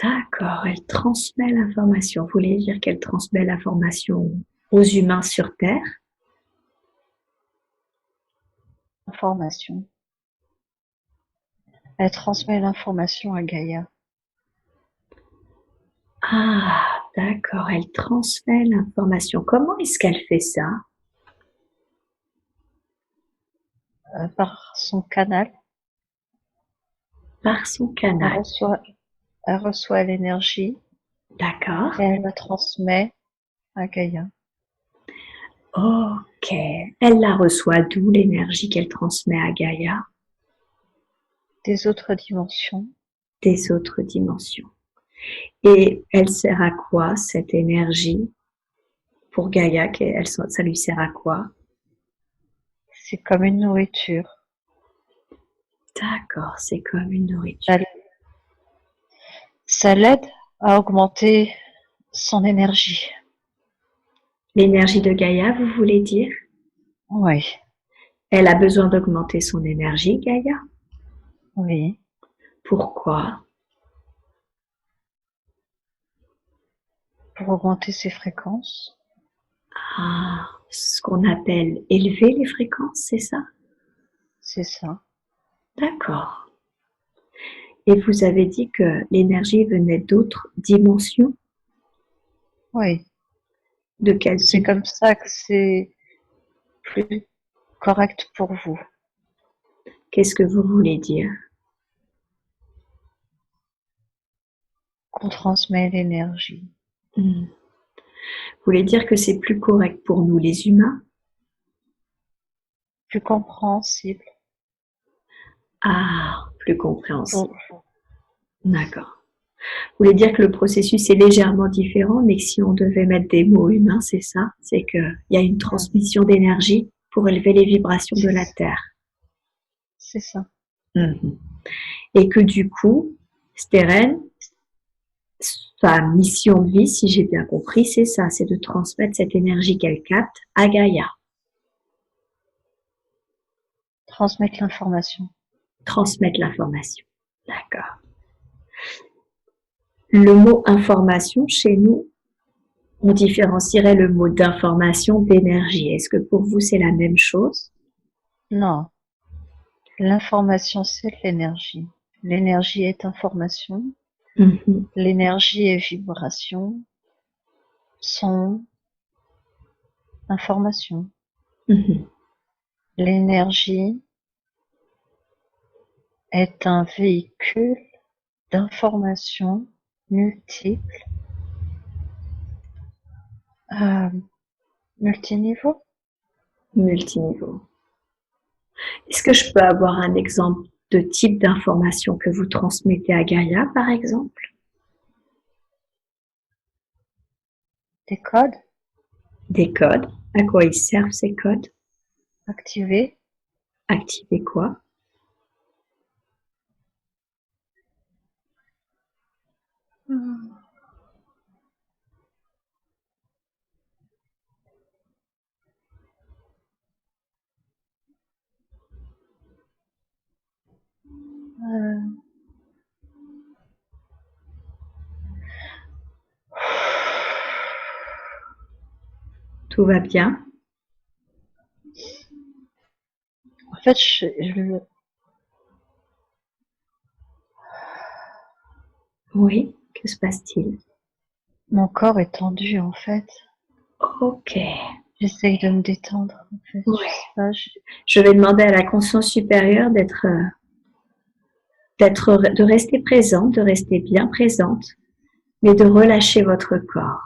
D'accord, elle transmet l'information. Vous voulez dire qu'elle transmet l'information aux humains sur Terre? Information. Elle transmet l'information à Gaïa. Ah, d'accord, elle transmet l'information. Comment est-ce qu'elle fait ça? Par son canal. Par son canal. Elle reçoit l'énergie D'accord. et elle la transmet à Gaïa. Ok. Elle la reçoit d'où l'énergie qu'elle transmet à Gaïa? Des autres dimensions. Des autres dimensions. Et elle sert à quoi cette énergie? Pour Gaïa, ça lui sert à quoi? C'est comme une nourriture. D'accord, c'est comme une nourriture. Ça l'aide à augmenter son énergie. L'énergie de Gaïa, vous voulez dire? Oui. Elle a besoin d'augmenter son énergie, Gaïa? Oui. Pourquoi? Pour augmenter ses fréquences. Ah, ce qu'on appelle élever les fréquences, c'est ça? C'est ça. D'accord. Et vous avez dit que l'énergie venait d'autres dimensions? Oui. De quel C'est type? comme ça que c'est plus correct pour vous. Qu'est-ce que vous voulez dire? Qu'on transmet l'énergie. Vous voulez dire que c'est plus correct pour nous les humains? Plus compréhensible. Ah, plus compréhensible. Pour- D'accord. Vous voulez dire que le processus est légèrement différent, mais que si on devait mettre des mots humains, c'est ça? C'est qu'il y a une transmission d'énergie pour élever les vibrations de la Terre. C'est ça. Et que du coup, Steren, sa mission de vie, si j'ai bien compris, c'est ça, c'est de transmettre cette énergie qu'elle capte à Gaïa. Transmettre l'information. Transmettre l'information. D'accord. Le mot information, chez nous, on différencierait le mot d'information d'énergie. Est-ce que pour vous, c'est la même chose? Non. L'information, c'est l'énergie. L'énergie est information. L'énergie est vibration. Son information. L'énergie est un véhicule d'informations multiples, multiniveau. Multiniveau. Est-ce que je peux avoir un exemple de type d'information que vous transmettez à Gaïa, par exemple? Des codes. Des codes. À quoi ils servent ces codes? Activés. Activer quoi? Tout va bien? En fait, Oui, que se passe-t-il? mon corps est tendu, en fait. Ok. J'essaye de me détendre, en fait. Ouais. Je sais pas, Je vais demander à la conscience supérieure de rester présente, de rester bien présente, mais de relâcher votre corps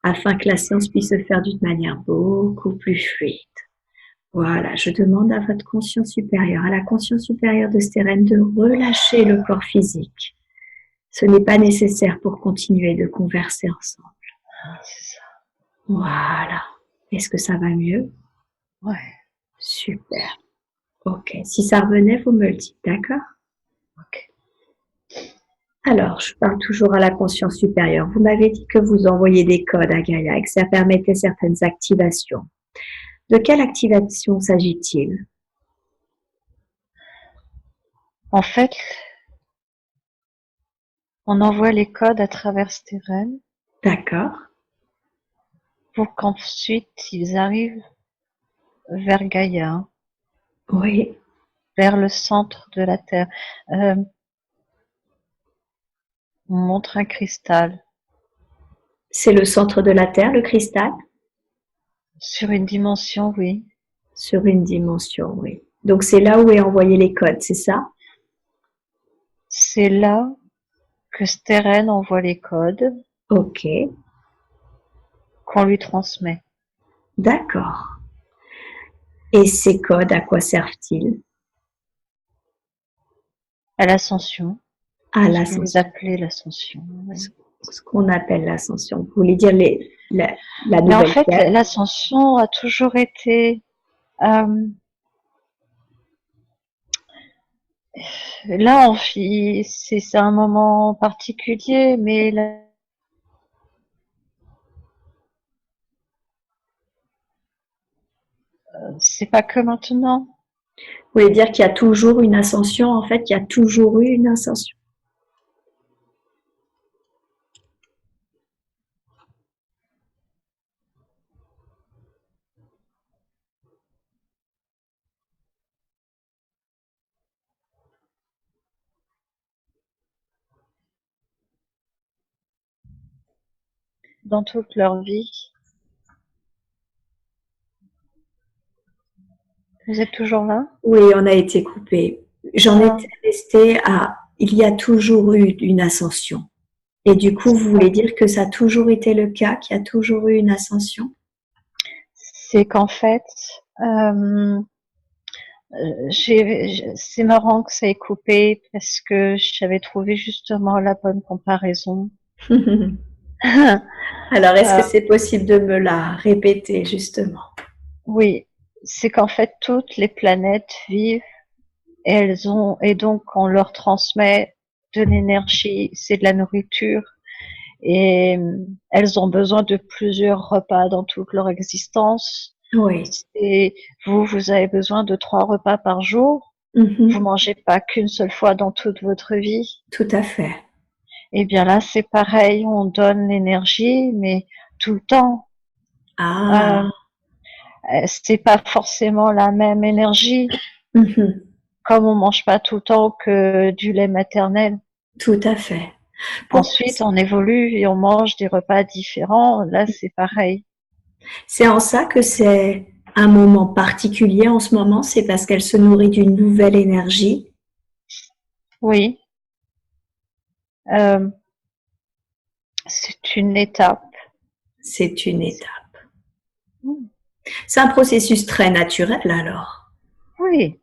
afin que la séance puisse se faire d'une manière beaucoup plus fluide. Voilà, je demande à votre conscience supérieure, à la conscience supérieure de Steren, de relâcher le corps physique. Ce n'est pas nécessaire pour continuer de converser ensemble. C'est ça. Voilà. Est-ce que ça va mieux? Ouais. Super. Ok. Si ça revenait, vous me le dites, d'accord? Ok. Alors, je parle toujours à la conscience supérieure. Vous m'avez dit que vous envoyez des codes à Gaïa et que ça permettait certaines activations. De quelle activation s'agit-il? En fait, on envoie les codes à travers Steren D'accord. pour qu'ensuite ils arrivent vers Gaïa, Oui. vers le centre de la Terre. On montre un cristal C'est le centre de la Terre, le cristal? sur une dimension, oui. Sur une dimension, oui. Donc c'est là où est envoyé les codes, c'est ça? C'est là que Steren envoie les codes Ok. qu'on lui transmet. D'accord. Et ces codes, à quoi servent-ils? À l'ascension, À ce que vous l'ascension. appelez l'ascension. Oui. Ce qu'on appelle l'ascension. Vous voulez dire la Mais en nouvelle fait, Terre? l'ascension a toujours été là, c'est un moment particulier, mais là, c'est pas que maintenant. Vous voulez dire qu'il y a toujours une ascension, en fait, il y a toujours eu une ascension. Dans toute leur vie. Vous êtes toujours là? Oui, on a été coupé. J'en Ah, étais restée à il y a toujours eu une ascension. Et du coup, vous voulez dire que ça a toujours été le cas, qu'il y a toujours eu une ascension? c'est qu'en fait, c'est marrant que ça ait coupé parce que j'avais trouvé justement la bonne comparaison. Alors, est-ce que Euh, c'est possible de me la répéter, justement? oui, c'est qu'en fait toutes les planètes vivent et donc on leur transmet de l'énergie, c'est de la nourriture et elles ont besoin de plusieurs repas dans toute leur existence. Oui. Et vous avez besoin de 3 repas par jour. Vous Mhm. mangez pas qu'une seule fois dans toute votre vie. Tout à fait. Et bien là, c'est pareil, on donne l'énergie, mais tout le temps. Ah. Euh, c'est pas forcément la même énergie, Mhm. comme on mange pas tout le temps que du lait maternel. Tout à fait. Pourquoi Ensuite, on évolue et on mange des repas différents. Là, c'est pareil. c'est en ça que c'est un moment particulier en ce moment, c'est parce qu'elle se nourrit d'une nouvelle énergie. Oui, euh, c'est une étape. C'est une étape. C'est un processus très naturel alors. Oui,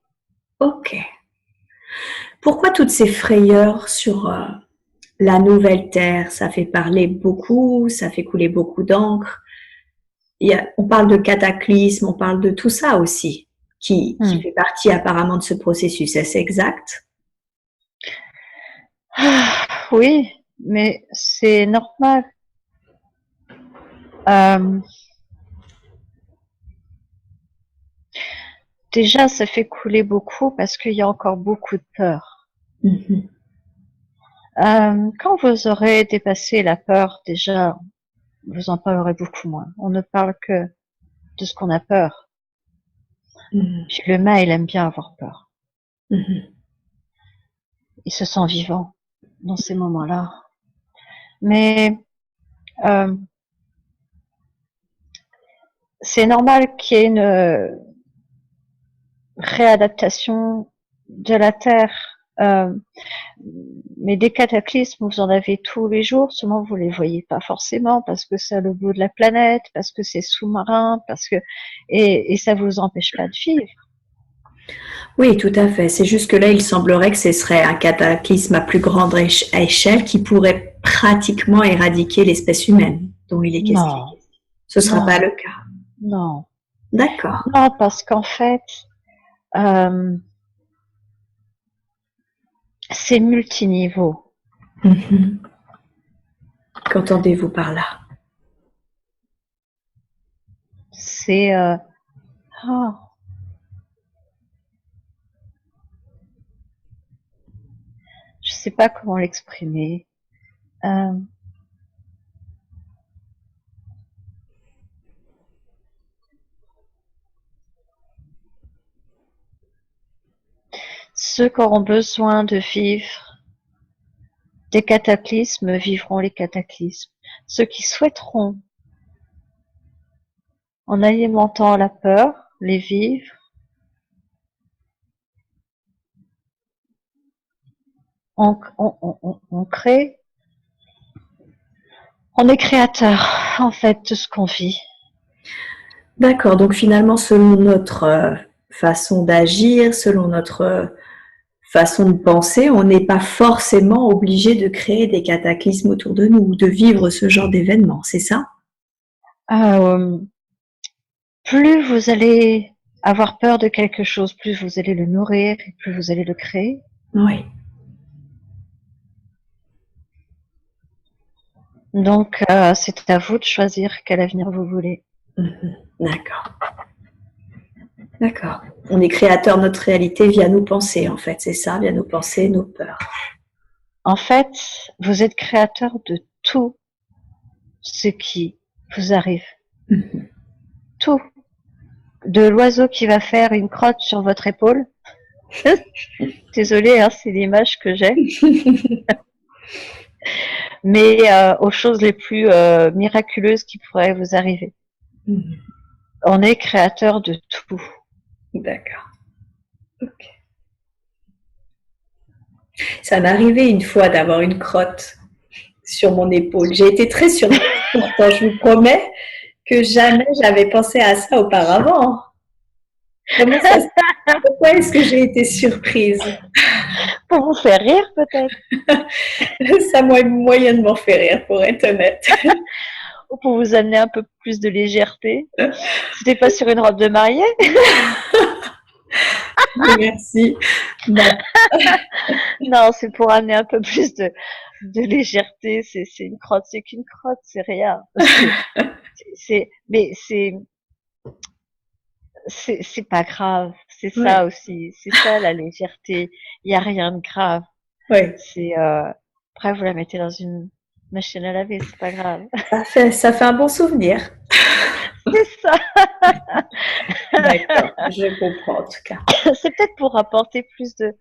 Ok. Pourquoi toutes ces frayeurs sur la nouvelle Terre? Ça fait parler beaucoup, ça fait couler beaucoup d'encre. On parle de cataclysme, on parle de tout ça aussi, qui fait partie apparemment de ce processus. Est-ce exact? oui, mais c'est normal. Euh, déjà, ça fait couler beaucoup parce qu'il y a encore beaucoup de peur. Mhm. Quand vous aurez dépassé la peur, déjà, vous en parlerez beaucoup moins. On ne parle que de ce qu'on a peur. Mhm. Puis l'humain, il aime bien avoir peur. Mhm. Il se sent vivant dans ces moments-là. Mais euh, c'est normal qu'il y ait une réadaptation de la Terre. Euh, mais des cataclysmes, vous en avez tous les jours, seulement vous les voyez pas forcément parce que c'est à l'autre bout de la planète, parce que c'est sous-marin, parce que et ça vous empêche pas de vivre. Oui, tout à fait. C'est juste que là, il semblerait que ce serait un cataclysme à plus grande échelle qui pourrait pratiquement éradiquer l'espèce humaine dont il est question. Non, Ce ne sera pas non, le cas. non, D'accord. non, parce qu'en fait, euh, c'est multiniveau. Mhm. Qu'entendez-vous par là? C'est oh, je sais pas comment l'exprimer. Euh, Ceux qui auront besoin de vivre des cataclysmes vivront les cataclysmes. Ceux qui souhaiteront, en alimentant la peur, les vivre. On crée, on est créateur en fait de ce qu'on vit. D'accord. Donc finalement, selon notre façon d'agir, selon notre façon de penser, on n'est pas forcément obligé de créer des cataclysmes autour de nous ou de vivre ce genre d'événements, c'est ça? Euh, Plus vous allez avoir peur de quelque chose, plus vous allez le nourrir et plus vous allez le créer. Oui. Donc, c'est à vous de choisir quel avenir vous voulez. Mhm. D'accord. D'accord. On est créateur de notre réalité via nos pensées, en fait, c'est ça, via nos pensées, nos peurs. En fait, vous êtes créateur de tout ce qui vous arrive. Mhm. Tout. De l'oiseau qui va faire une crotte sur votre épaule. Désolée, hein, c'est l'image que j'ai. Mais aux choses les plus miraculeuses qui pourraient vous arriver. Mhm. On est créateur de tout. D'accord. Ok. Ça m'est arrivé une fois d'avoir une crotte sur mon épaule. J'ai été très surprise pourtant, je vous promets que jamais j'avais pensé à ça auparavant. Comment ça se... Pourquoi est-ce que j'ai été surprise? Pour vous faire rire peut-être. Ça m'a moyennement fait rire, pour être honnête. Ou pour vous amener un peu plus de légèreté. C'était pas sur une robe de mariée. Merci. Non, c'est pour amener un peu plus de légèreté. C'est une crotte, c'est qu'une crotte, c'est rien. Mais c'est pas grave. C'est ça Ouais, aussi. C'est ça la légèreté. Il y a rien de grave. ouais. C'est après vous la mettez dans une machine à laver, c'est pas grave. Ça fait un bon souvenir. C'est ça. D'accord, je comprends en tout cas. C'est peut-être pour apporter plus de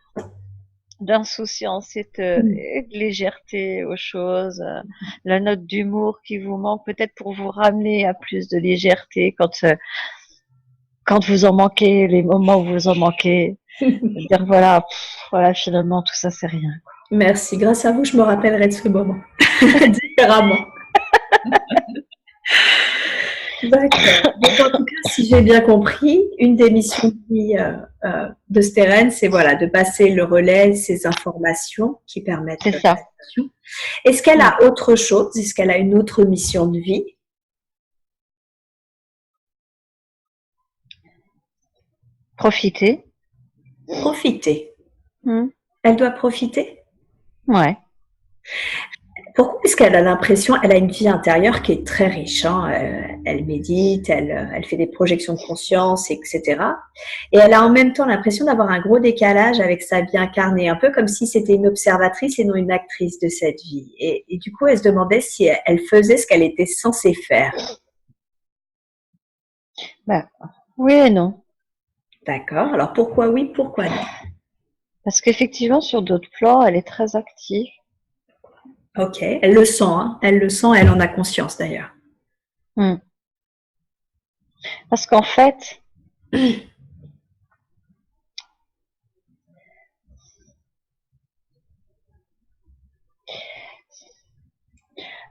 d'insouciance Mm. et de légèreté aux choses, la note d'humour qui vous manque, peut-être pour vous ramener à plus de légèreté quand vous en manquez, les moments où vous en manquez, dire voilà, voilà finalement tout ça c'est rien. Merci. Grâce à vous, je me rappellerai de ce moment différemment. D'accord. Donc, en tout cas, si j'ai bien compris, une des missions de vie de Steren, c'est voilà, de passer le relais, ces informations qui permettent C'est ça. l'ascension. Est-ce qu'elle Mm. a autre chose? Est-ce qu'elle a une autre mission de vie? Profiter. Profiter. Mm. Elle doit profiter? Ouais. Pourquoi est-ce qu'elle a l'impression, elle a une vie intérieure qui est très riche, hein, elle médite, elle fait des projections de conscience, etc. Et elle a en même temps l'impression d'avoir un gros décalage avec sa vie incarnée, un peu comme si c'était une observatrice et non une actrice de cette vie. Et du coup, elle se demandait si elle faisait ce qu'elle était censée faire. Bah, oui et non. D'accord. Alors pourquoi oui, pourquoi non? Parce qu'effectivement, sur d'autres plans, elle est très active. Ok, elle le sent, hein, elle le sent, elle en a conscience d'ailleurs. Mm. Parce qu'en fait,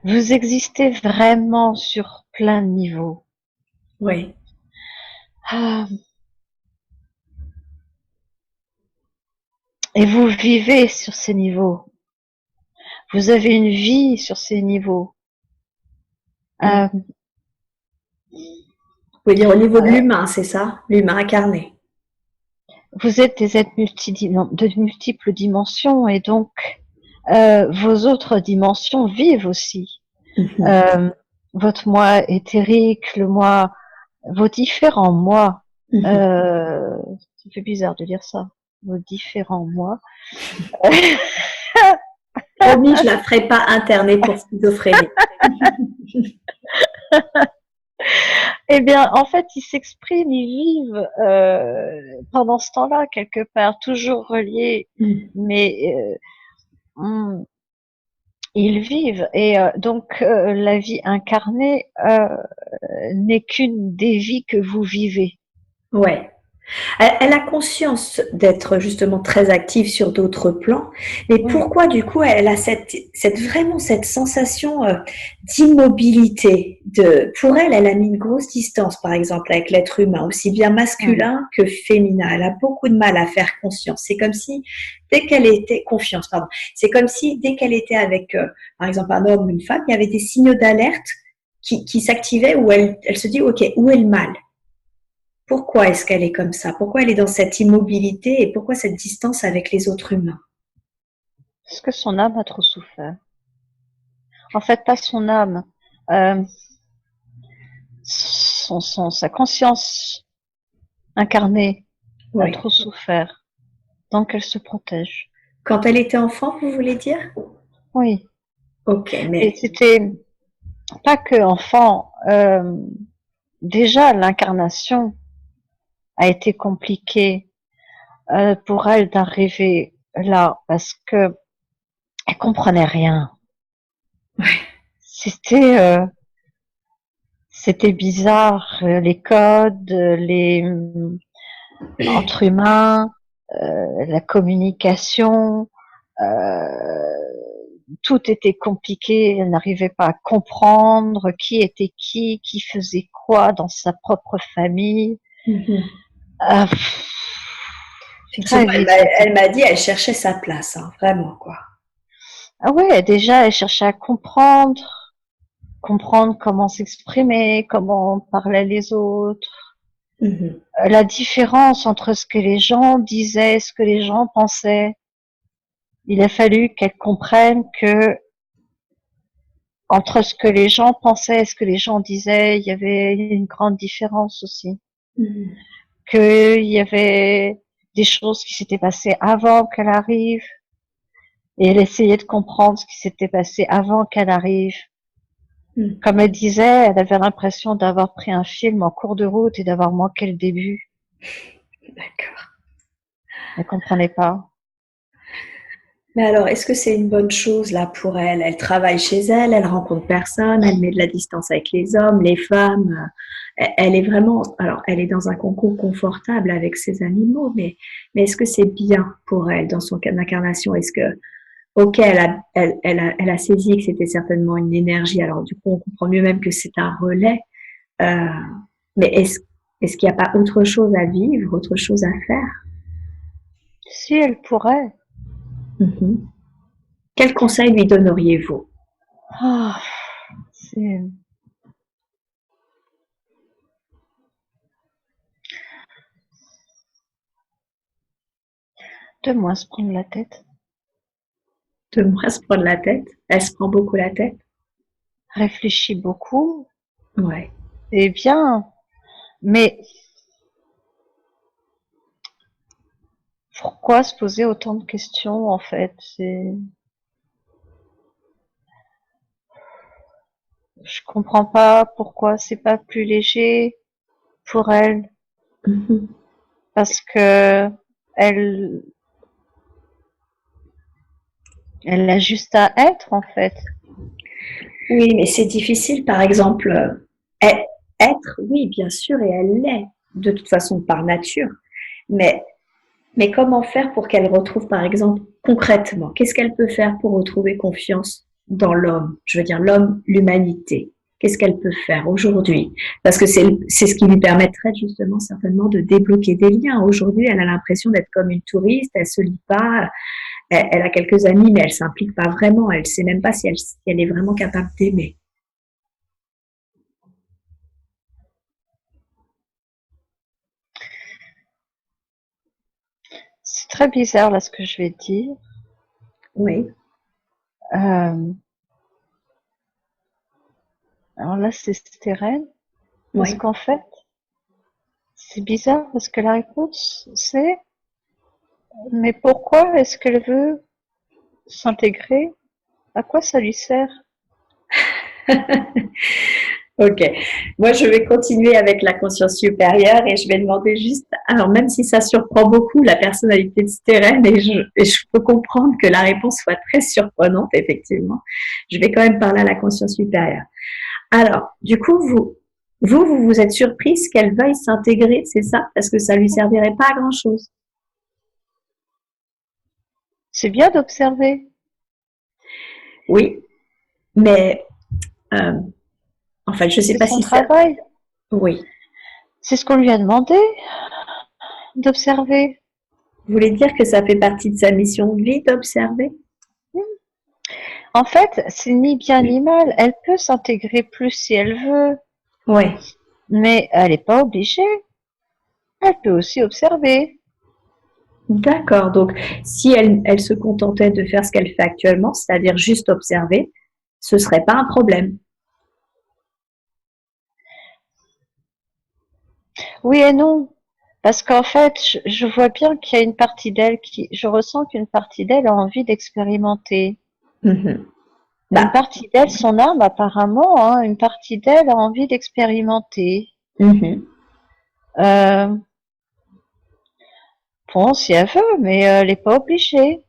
Vous existez vraiment sur plein de niveaux. Oui. Ah, et vous vivez sur ces niveaux. Vous avez une vie sur ces niveaux. Mm. Euh, Vous voulez dire au niveau de l'humain, c'est ça? L'humain incarné. vous êtes des êtres de multiples dimensions et donc vos autres dimensions vivent aussi. Mhm. Euh, votre moi éthérique, le moi, vos différents moi. Mhm. Ça fait bizarre de dire ça. Vos différents moi. Promis, je la ferai pas internée pour schizophrénie. Eh bien, en fait, ils s'expriment, ils vivent pendant ce temps-là quelque part, toujours reliés, Mm. mais ils vivent. Et donc, la vie incarnée n'est qu'une des vies que vous vivez. Ouais. Elle a conscience d'être justement très active sur d'autres plans, mais Mm, pourquoi du coup elle a vraiment cette sensation d'immobilité pour elle, elle a mis une grosse distance par exemple avec l'être humain, aussi bien mm, masculin que féminin. Elle a beaucoup de mal à faire conscience. C'est comme si dès qu'elle était confiance, pardon, c'est comme si dès qu'elle était avec par exemple un homme ou une femme, il y avait des signaux d'alerte qui s'activaient où elle se dit ok, où est le mal? Pourquoi est-ce qu'elle est comme ça? Pourquoi elle est dans cette immobilité et pourquoi cette distance avec les autres humains? Parce que son âme a trop souffert. En fait, pas son âme. Euh, sa conscience incarnée a Oui. trop souffert. Donc, elle se protège. Quand elle était enfant, vous voulez dire? Oui. Ok, Et mais c'était pas que enfant. Déjà, l'incarnation a été compliquée pour elle d'arriver là parce que elle comprenait rien. C'était c'était bizarre les codes, les entre humains, la communication, euh, tout était compliqué. Elle n'arrivait pas à comprendre qui était qui faisait quoi dans sa propre famille. mhm. Ah, très Effectivement, vite, ça a été. elle m'a dit, elle cherchait sa place, hein, vraiment quoi. Ah ouais, déjà, elle cherchait à comprendre comment s'exprimer, comment parlaient les autres, Mhm. la différence entre ce que les gens disaient, ce que les gens pensaient. Il a fallu qu'elle comprenne que entre ce que les gens pensaient et ce que les gens disaient, il y avait une grande différence aussi. Mhm. Qu'il y avait des choses qui s'étaient passées avant qu'elle arrive, et elle essayait de comprendre ce qui s'était passé avant qu'elle arrive. Mhm. Comme elle disait, elle avait l'impression d'avoir pris un film en cours de route et d'avoir manqué le début. D'accord. Elle comprenait pas. Mais alors, est-ce que c'est une bonne chose là pour elle? Elle travaille chez elle, elle rencontre personne, elle met de la distance avec les hommes, les femmes. Elle est vraiment, alors, elle est dans un concours confortable avec ses animaux, mais est-ce que c'est bien pour elle dans son incarnation? Est-ce que, ok, elle a saisi que c'était certainement une énergie. Alors, du coup, on comprend mieux même que c'est un relais. Euh, mais est-ce qu'il n'y a pas autre chose à vivre, autre chose à faire? Si elle pourrait. Mhm. Quel conseil lui donneriez-vous? Oh, c'est de moins se prendre la tête. De moins se prendre la tête. Elle se prend beaucoup la tête. Réfléchis beaucoup. Ouais. C'est bien. Mais pourquoi se poser autant de questions, en fait? Je comprends pas pourquoi c'est pas plus léger pour elle. Mhm. Parce que elle, elle a juste à être, en fait. Oui, mais c'est difficile, par exemple, être, oui, bien sûr, et elle l'est, de toute façon, par nature. Mais, comment faire pour qu'elle retrouve, par exemple, concrètement, qu'est-ce qu'elle peut faire pour retrouver confiance dans l'homme, je veux dire l'homme, l'humanité. Qu'est-ce qu'elle peut faire aujourd'hui? Parce que c'est ce qui lui permettrait justement certainement de débloquer des liens. Aujourd'hui, elle a l'impression d'être comme une touriste, elle se lie pas, elle a quelques amis, mais elle s'implique pas vraiment, elle sait même pas si elle est vraiment capable d'aimer. C'est très bizarre là ce que je vais dire. Oui, Euh, alors là, c'est stérène. Parce oui. qu'en fait, c'est bizarre parce que la réponse, c'est mais pourquoi est-ce qu'elle veut s'intégrer? À quoi ça lui sert? Ok. Moi, je vais continuer avec la conscience supérieure et je vais demander juste, alors même si ça surprend beaucoup la personnalité de Steren et je peux comprendre que la réponse soit très surprenante, effectivement, je vais quand même parler à la conscience supérieure. Alors, du coup, vous êtes surprise qu'elle veuille s'intégrer, c'est ça? Parce que ça lui servirait pas à grand chose. C'est bien d'observer. Oui, mais euh, en fait, je sais C'est pas son si ça. travail. Oui. C'est ce qu'on lui a demandé d'observer. Vous voulez dire que ça fait partie de sa mission de vie d'observer? En fait, c'est ni bien ni mal. Elle peut s'intégrer plus si elle veut, Oui. mais elle n'est pas obligée. Elle peut aussi observer. D'accord. Donc, si elle se contentait de faire ce qu'elle fait actuellement, c'est-à-dire juste observer, ce serait pas un problème. Oui et non. Parce qu'en fait, je vois bien qu'il y a une partie d'elle je ressens qu'une partie d'elle a envie d'expérimenter. Mhm. Une Bah, partie d'elle, son âme apparemment, hein, une partie d'elle a envie d'expérimenter. mhm. Euh, bon, si elle veut, mais elle n'est pas obligée.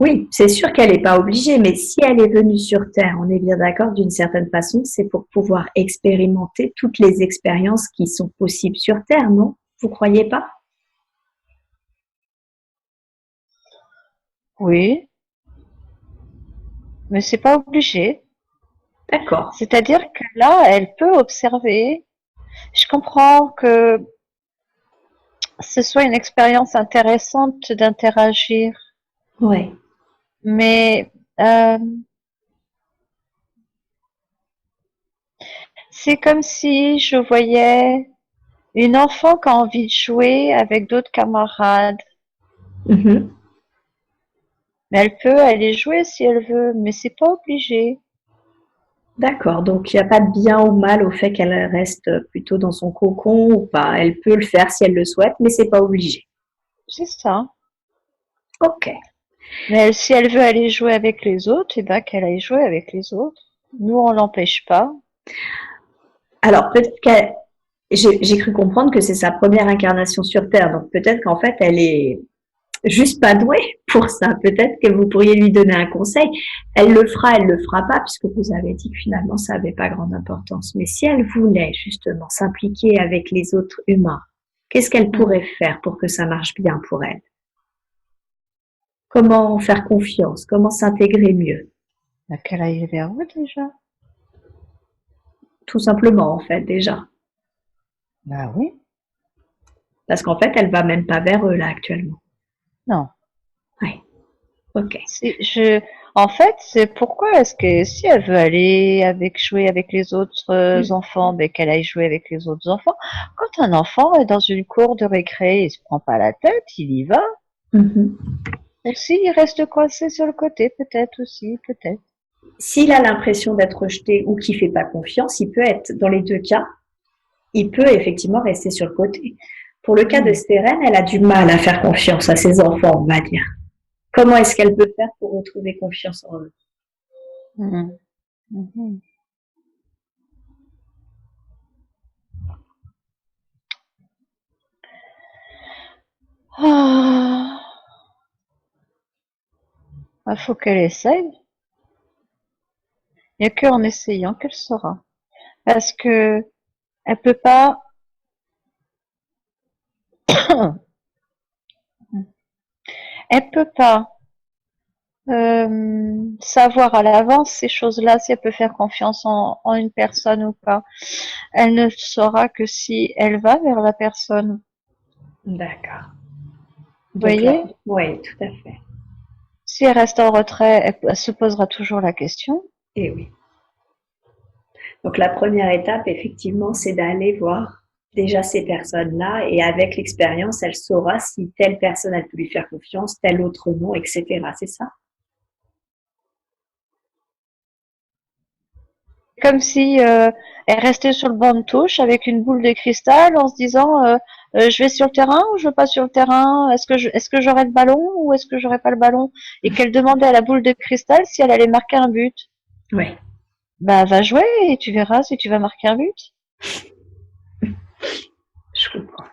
Oui, c'est sûr qu'elle n'est pas obligée, mais si elle est venue sur Terre, on est bien d'accord d'une certaine façon, c'est pour pouvoir expérimenter toutes les expériences qui sont possibles sur Terre, non? Vous croyez pas? Oui, mais c'est pas obligé. D'accord. C'est-à-dire que là, elle peut observer. Je comprends que ce soit une expérience intéressante d'interagir, Ouais. mais euh, c'est comme si je voyais une enfant qui a envie de jouer avec d'autres camarades. Mhm. Mais elle peut aller jouer si elle veut, mais c'est pas obligé. D'accord. Donc, il n'y a pas de bien ou mal au fait qu'elle reste plutôt dans son cocon ou pas. Elle peut le faire si elle le souhaite, mais c'est pas obligé. C'est ça. Ok. Mais si elle veut aller jouer avec les autres, eh ben qu'elle aille jouer avec les autres. Nous, on l'empêche pas. Alors, peut-être qu'elle, j'ai cru comprendre que c'est sa première incarnation sur Terre, donc peut-être qu'en fait, elle est juste pas douée pour ça. Peut-être que vous pourriez lui donner un conseil. Elle le fera pas, puisque vous avez dit que finalement, ça n'avait pas grande importance. Mais si elle voulait justement s'impliquer avec les autres humains, qu'est-ce qu'elle pourrait faire pour que ça marche bien pour elle? Comment faire confiance? Comment s'intégrer mieux? Ben, qu'elle aille vers eux déjà. Tout simplement, en fait, déjà. Ben oui. Parce qu'en fait, elle va même pas vers eux, là, actuellement. Non. Ouais. Ok. En fait, c'est pourquoi est-ce que si elle veut aller jouer avec les autres enfants, ben qu'elle aille jouer avec les autres enfants. Quand un enfant est dans une cour de récré, il se prend pas la tête, il y va. Mhm. Ou s'il reste coincé sur le côté, peut-être aussi, peut-être. S'il a l'impression d'être rejeté ou qu'il fait pas confiance, il peut être, dans les deux cas, il peut effectivement rester sur le côté. Pour le cas de Hmm. Stérène, elle a du mal à faire confiance à ses enfants, on va dire. Comment est-ce qu'elle peut faire pour retrouver confiance en eux? Mhm. Mhm. Ah, il faut qu'elle essaye. Il n'y a qu'en essayant qu'elle saura. Parce que elle peut pas, elle peut pas savoir à l'avance ces choses-là, si elle peut faire confiance en une personne ou pas. Elle ne saura que si elle va vers la personne. D'accord. Vous Donc là, voyez? oui, tout à fait. Si elle reste en retrait, elle se posera toujours la question. Et oui. Donc la première étape, effectivement, c'est d'aller voir déjà ces personnes-là et avec l'expérience, elle saura si telle personne, elle peut lui faire confiance, telle autre non, etc. C'est ça? Comme si elle restait sur le banc de touche avec une boule de cristal en se disant je vais sur le terrain ou je vais pas sur le terrain, est-ce que j'aurai le ballon ou est-ce que j'aurai pas le ballon, et qu'elle demandait à la boule de cristal si elle allait marquer un but. Oui. Bah va jouer et tu verras si tu vas marquer un but. Je comprends.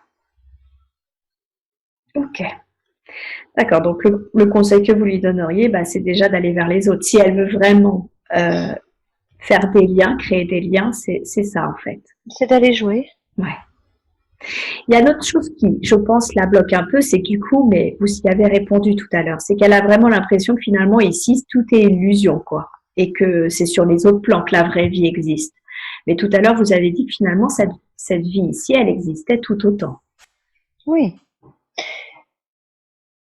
Ok. D'accord. Donc le conseil que vous lui donneriez, bah, c'est déjà d'aller vers les autres. Si elle veut vraiment faire des liens, créer des liens, c'est ça en fait. C'est d'aller jouer. Ouais. Il y a une autre chose qui, je pense, la bloque un peu, c'est que du coup, mais vous y avez répondu tout à l'heure, c'est qu'elle a vraiment l'impression que finalement ici, tout est illusion, quoi. Et que c'est sur les autres plans que la vraie vie existe. Mais tout à l'heure, vous avez dit que finalement, cette vie ici, elle existait tout autant. Oui.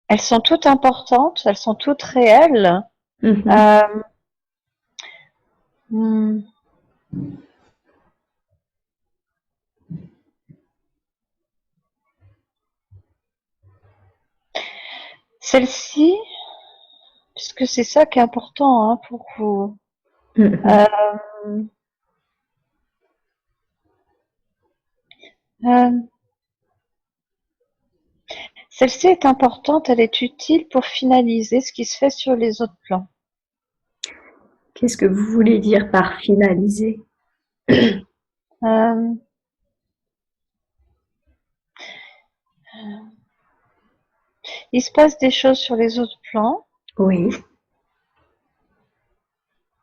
Elles sont toutes importantes, elles sont toutes réelles. Mm-hmm. Hmm. Celle-ci, puisque c'est ça qui est important hein, pour vous. Mm-hmm. Euh, Celle-ci est importante, elle est utile pour finaliser ce qui se fait sur les autres plans. Qu'est-ce que vous voulez dire par finaliser? Euh, il se passe des choses sur les autres plans. Oui.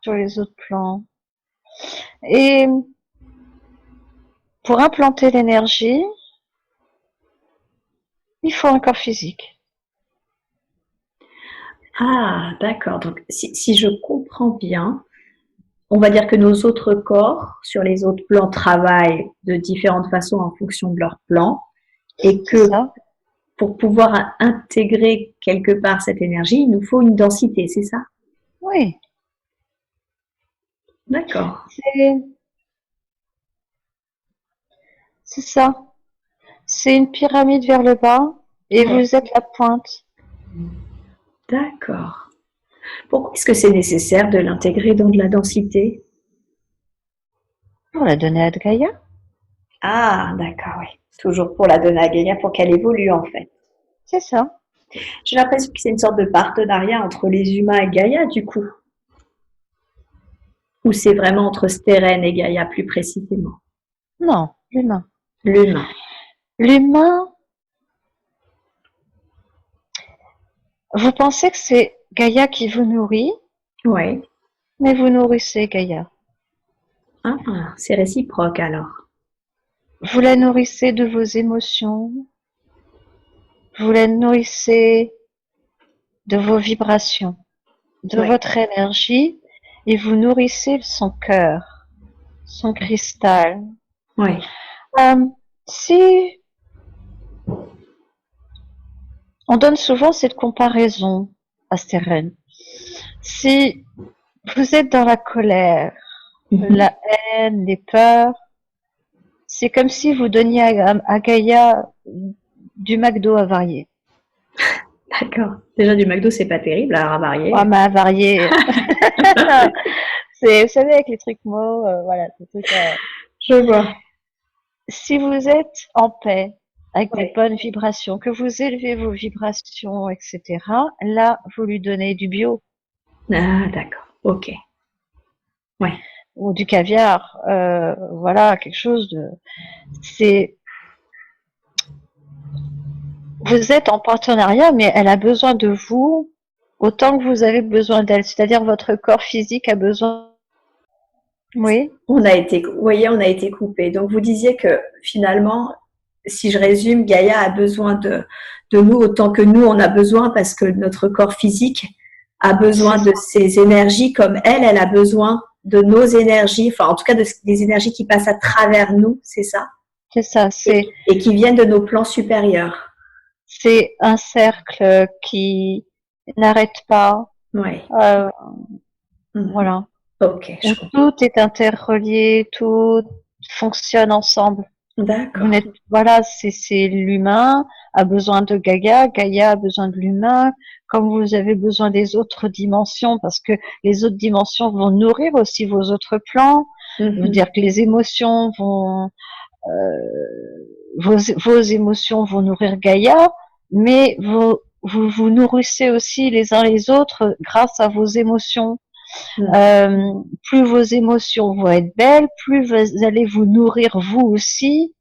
Sur les autres plans. Et pour implanter l'énergie, il faut un corps physique. Ah, d'accord. Donc, si je comprends bien, on va dire que nos autres corps, sur les autres plans, travaillent de différentes façons en fonction de leur plan et C'est que ça? pour pouvoir intégrer quelque part cette énergie, il nous faut une densité, c'est ça? Oui. D'accord. C'est ça. C'est une pyramide vers le bas et Ouais. vous êtes la pointe. D'accord. Pourquoi est-ce que c'est nécessaire de l'intégrer dans de la densité? Pour la donner à Gaïa. Ah, d'accord, oui. Toujours pour la donner à Gaïa pour qu'elle évolue en fait. C'est ça. J'ai l'impression que c'est une sorte de partenariat entre les humains et Gaïa du coup. Ou c'est vraiment entre Steren et Gaïa plus précisément? Non, l'humain. L'humain. L'humain, vous pensez que c'est Gaïa qui vous nourrit, Oui. mais vous nourrissez Gaïa. Ah, c'est réciproque alors. Vous la nourrissez de vos émotions, vous la nourrissez de vos vibrations, de Oui. votre énergie, et vous nourrissez son cœur, son cristal. Oui. Si on donne souvent cette comparaison à Steren, si vous êtes dans la colère, la haine, les peurs, c'est comme si vous donniez à Gaïa du McDo à varier. D'accord. Déjà du McDo, c'est pas terrible à varier. Ah, mais à varier. Vous savez, avec les trucs mots, voilà, ces trucs. Je vois. Si vous êtes en paix, avec des Oui. bonnes vibrations, que vous élevez vos vibrations, etc., là, vous lui donnez du bio Ah, d'accord. Ok. Ouais. ou du caviar, voilà, quelque chose de. C'est. Vous êtes en partenariat, mais elle a besoin de vous autant que vous avez besoin d'elle. C'est-à-dire votre corps physique a besoin. Oui, On a été, vous voyez, on a été coupé. Donc vous disiez que finalement, si je résume, Gaïa a besoin de nous autant que nous on a besoin parce que notre corps physique a besoin de ces énergies comme elle a besoin de nos énergies, enfin en tout cas des énergies qui passent à travers nous, c'est ça? C'est ça, Et qui viennent de nos plans supérieurs. c'est un cercle qui n'arrête pas. Oui. Voilà. Ok, Où je comprends. tout est interrelié, tout fonctionne ensemble. D'accord. Voilà, c'est l'humain a besoin de Gaïa, Gaïa a besoin de l'humain, comme vous avez besoin des autres dimensions, parce que les autres dimensions vont nourrir aussi vos autres plans. Veut dire que les émotions vont, vos émotions vont nourrir Gaïa, mais vous nourrissez aussi les uns les autres grâce à vos émotions. Plus vos émotions vont être belles, plus vous allez vous nourrir vous aussi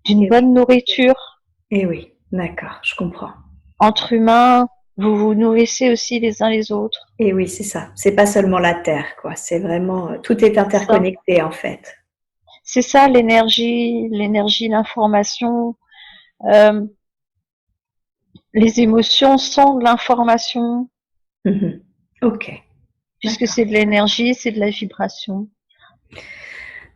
d'une bonne nourriture. Eh oui, d'accord, je comprends. Entre humains, vous vous nourrissez aussi les uns les autres. Et oui, c'est ça. C'est pas seulement la Terre, quoi. C'est vraiment, tout est interconnecté, en fait. C'est ça l'énergie, l'information. Les émotions sont de l'information. Ok. Puisque c'est de l'énergie, c'est de la vibration.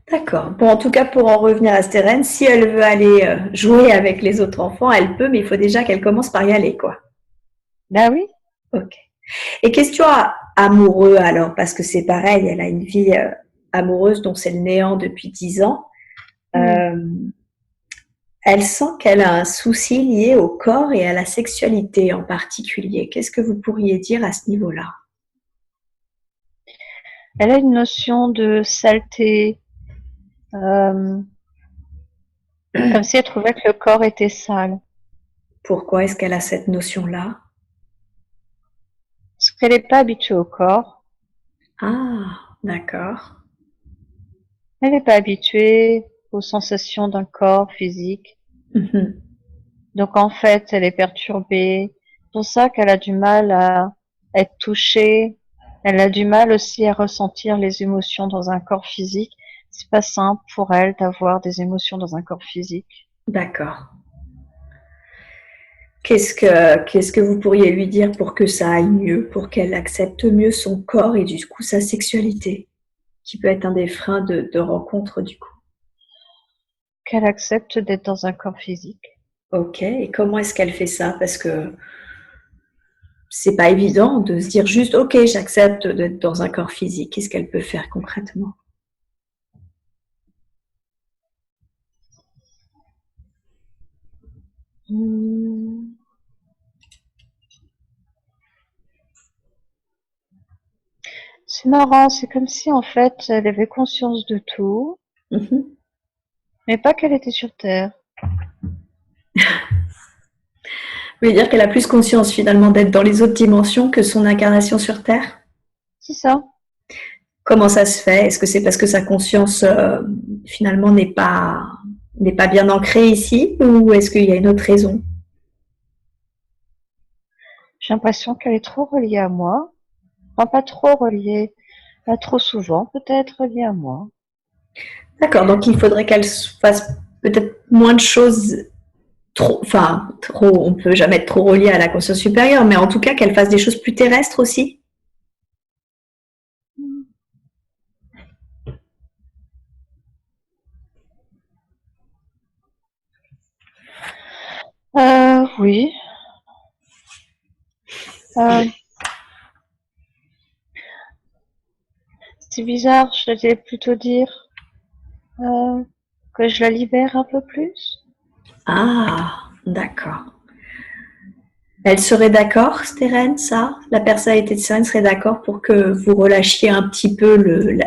D'accord. Bon, en tout cas, pour en revenir à Steren, si elle veut aller jouer avec les autres enfants, elle peut, mais il faut déjà qu'elle commence par y aller, quoi. Ben oui. Ok. Et question amoureux, alors, parce que c'est pareil, elle a une vie amoureuse dont c'est le néant depuis 10 ans. Elle sent qu'elle a un souci lié au corps et à la sexualité en particulier. Qu'est-ce que vous pourriez dire à ce niveau-là? Elle a une notion de saleté, comme si elle trouvait que le corps était sale. Pourquoi est-ce qu'elle a cette notion-là? Parce qu'elle n'est pas habituée au corps. Ah, d'accord. Elle n'est pas habituée aux sensations d'un corps physique. Donc en fait, elle est perturbée. C'est pour ça qu'elle a du mal à être touchée. Elle a du mal aussi à ressentir les émotions dans un corps physique. C'est pas simple pour elle d'avoir des émotions dans un corps physique. D'accord. Qu'est-ce que vous pourriez lui dire pour que ça aille mieux, pour qu'elle accepte mieux son corps et du coup sa sexualité, qui peut être un des freins de rencontre du coup? Qu'elle accepte d'être dans un corps physique. Ok, et comment est-ce qu'elle fait ça? Parce que c'est pas évident de se dire juste ok, j'accepte d'être dans un corps physique. Qu'est-ce qu'elle peut faire concrètement? C'est marrant, c'est comme si en fait elle avait conscience de tout, mais pas qu'elle était sur Terre. Vous voulez dire qu'elle a plus conscience finalement d'être dans les autres dimensions que son incarnation sur Terre? C'est ça. Comment ça se fait? Est-ce que c'est parce que sa conscience finalement n'est pas bien ancrée ici ou est-ce qu'il y a une autre raison? J'ai l'impression qu'elle est trop reliée à moi. Enfin, pas trop reliée, pas trop souvent, peut-être reliée à moi. D'accord, donc il faudrait qu'elle fasse peut-être moins de choses trop, enfin trop, on peut jamais être trop relié à la conscience supérieure, mais en tout cas qu'elle fasse des choses plus terrestres aussi. Oui. C'est bizarre, je vais plutôt dire que je la libère un peu plus. Ah, d'accord. Elle serait d'accord, Steren, ça? La personnalité de Steren serait d'accord pour que vous relâchiez un petit peu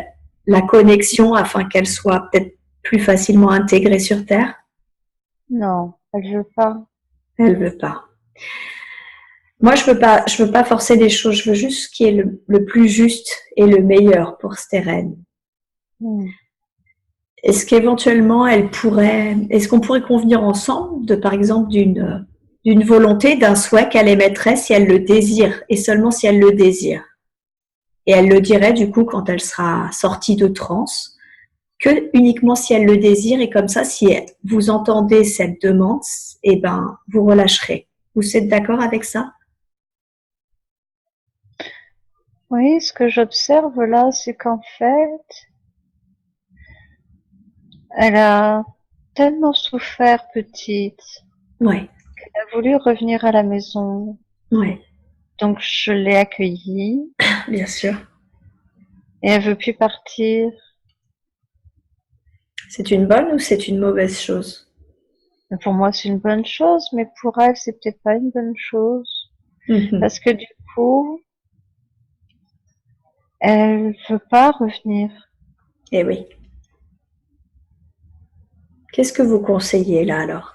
la connexion afin qu'elle soit peut-être plus facilement intégrée sur Terre? Non, elle veut pas. Elle veut pas. Moi, je veux pas forcer des choses. Je veux juste ce qui est le plus juste et le meilleur pour Steren. Est-ce qu'éventuellement est-ce qu'on pourrait convenir ensemble de, par exemple, d'une volonté, d'un souhait qu'elle émettrait si elle le désire et seulement si elle le désire. Et elle le dirait du coup quand elle sera sortie de transe, que uniquement si elle le désire et comme ça, si vous entendez cette demande, eh ben, vous relâcherez. Vous êtes d'accord avec ça? Oui, ce que j'observe là, c'est qu'en fait, elle a tellement souffert petite. Ouais, Elle a voulu revenir à la maison. ouais, Donc je l'ai accueillie bien sûr. et elle veut plus partir. C'est une bonne ou c'est une mauvaise chose? Pour moi, c'est une bonne chose, mais pour elle, c'est peut-être pas une bonne chose. Mhm. Parce que du coup, elle veut pas revenir. Eh oui. Qu'est-ce que vous conseillez là alors?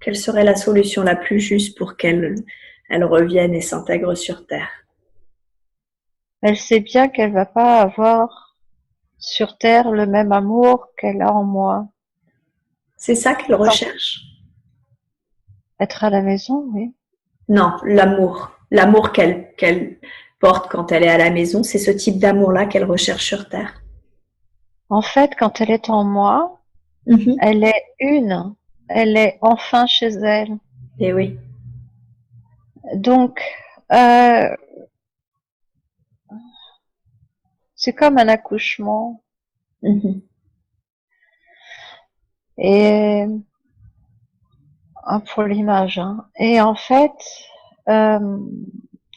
Quelle serait la solution la plus juste pour qu'elle revienne et s'intègre sur Terre? Elle sait bien qu'elle va pas avoir sur Terre le même amour qu'elle a en moi. C'est ça qu'elle Quand recherche? être à la maison, oui. Non, l'amour. L'amour qu'elle porte quand elle est à la maison, c'est ce type d'amour-là qu'elle recherche sur Terre. En fait, quand elle est en moi, Mhm. elle est une. Elle est enfin chez elle. Eh oui. Donc, euh, c'est comme un accouchement. Mhm. Et pour l'image, hein. Et en fait, euh,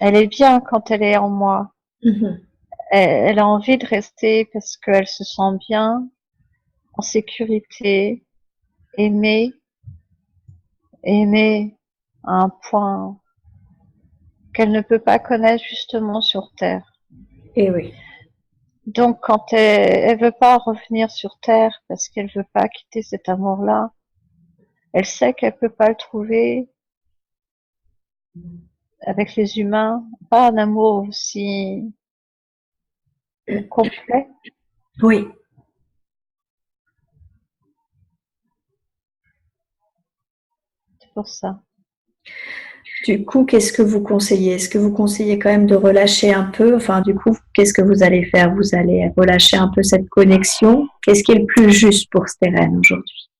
elle est bien quand elle est en moi. Mhm. Elle a envie de rester parce qu'elle se sent bien, en sécurité, aimée, aimée à un point qu'elle ne peut pas connaître justement sur Terre. Eh oui. Donc quand elle veut pas revenir sur Terre parce qu'elle veut pas quitter cet amour-là, elle sait qu'elle peut pas le trouver avec les humains, pas un amour aussi complet. Oui. C'est pour ça. Du coup, qu'est-ce que vous conseillez? Est-ce que vous conseillez quand même de relâcher un peu? Enfin, du coup, qu'est-ce que vous allez faire? Vous allez relâcher un peu cette connexion? Qu'est-ce qui est le plus juste pour Steren aujourd'hui?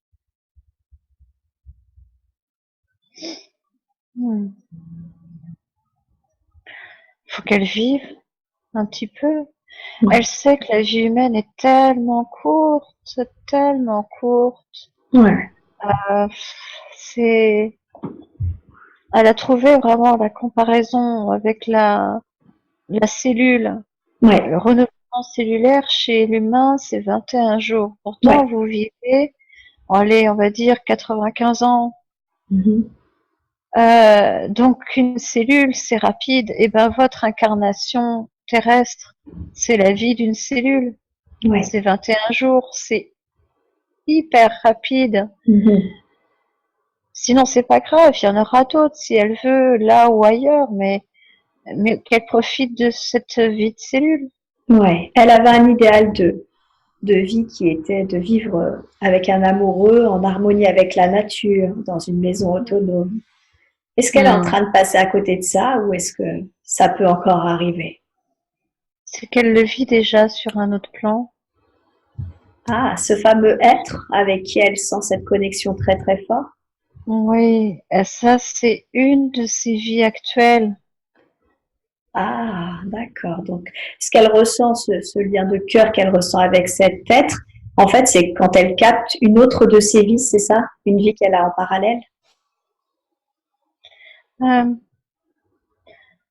Hmm. Faut qu'elle vive un petit peu. Elle Ouais. sait que la vie humaine est tellement courte, tellement courte. Ouais. Euh, c'est, elle a trouvé vraiment la comparaison avec la cellule. Ouais. Le renouvellement cellulaire chez l'humain, c'est 21 jours. Pourtant, Ouais. vous vivez, allez, on va dire 95 ans. Mhm. Donc une cellule, c'est rapide. Et ben votre incarnation terrestre, c'est la vie d'une cellule. Ouais. C'est 21 jours. C'est hyper rapide. Mhm. Sinon, c'est pas grave, il y en aura d'autres si elle veut, là ou ailleurs, mais qu'elle profite de cette vie de cellule. Ouais. Elle avait un idéal de vie qui était de vivre avec un amoureux en harmonie avec la nature, dans une maison autonome. Est-ce qu'elle est en Hmm. train de passer à côté de ça ou est-ce que ça peut encore arriver? C'est qu'elle le vit déjà sur un autre plan. Ah, ce fameux être avec qui elle sent cette connexion très très forte. Oui, et ça, c'est une de ses vies actuelles. Ah, d'accord. Donc, ce qu'elle ressent, ce lien de cœur qu'elle ressent avec cet être, en fait, c'est quand elle capte une autre de ses vies, c'est ça? Une vie qu'elle a en parallèle? Euh,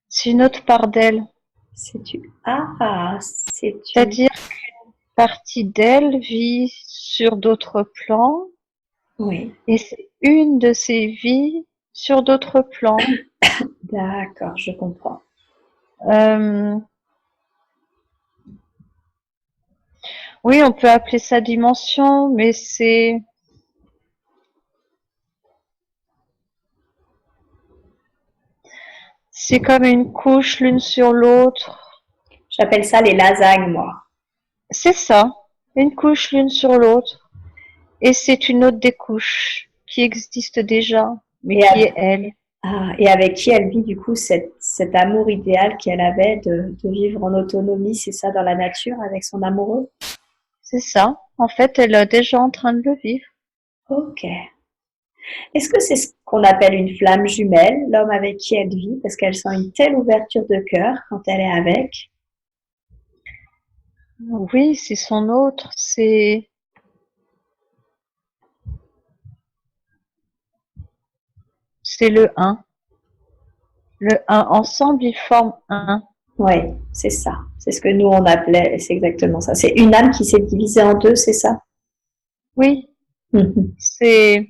c'est une autre part d'elle. C'est une. C'est-à-dire partie d'elle vit sur d'autres plans Oui, et c'est une de ses vies sur d'autres plans. d'accord, je comprends. Euh, oui, on peut appeler ça dimension, mais c'est comme une couche l'une sur l'autre. J'appelle ça les lasagnes, moi. C'est ça, une couche l'une sur l'autre. Et c'est une autre des couches qui existe déjà, mais Et, qui est elle. et avec qui elle vit du coup cet amour idéal qu'elle avait de vivre en autonomie, c'est ça, dans la nature avec son amoureux? C'est ça. En fait, elle est déjà en train de le vivre. Ok. Est-ce que c'est ce qu'on appelle une flamme jumelle, l'homme avec qui elle vit, parce qu'elle sent une telle ouverture de cœur quand elle est avec? Oui, c'est son autre, c'est le un. Le un. Ensemble, ils forment un. Oui, c'est ça. C'est ce que nous on appelait, c'est exactement ça. C'est une âme qui s'est divisée en deux, c'est ça? Oui, Mhm. c'est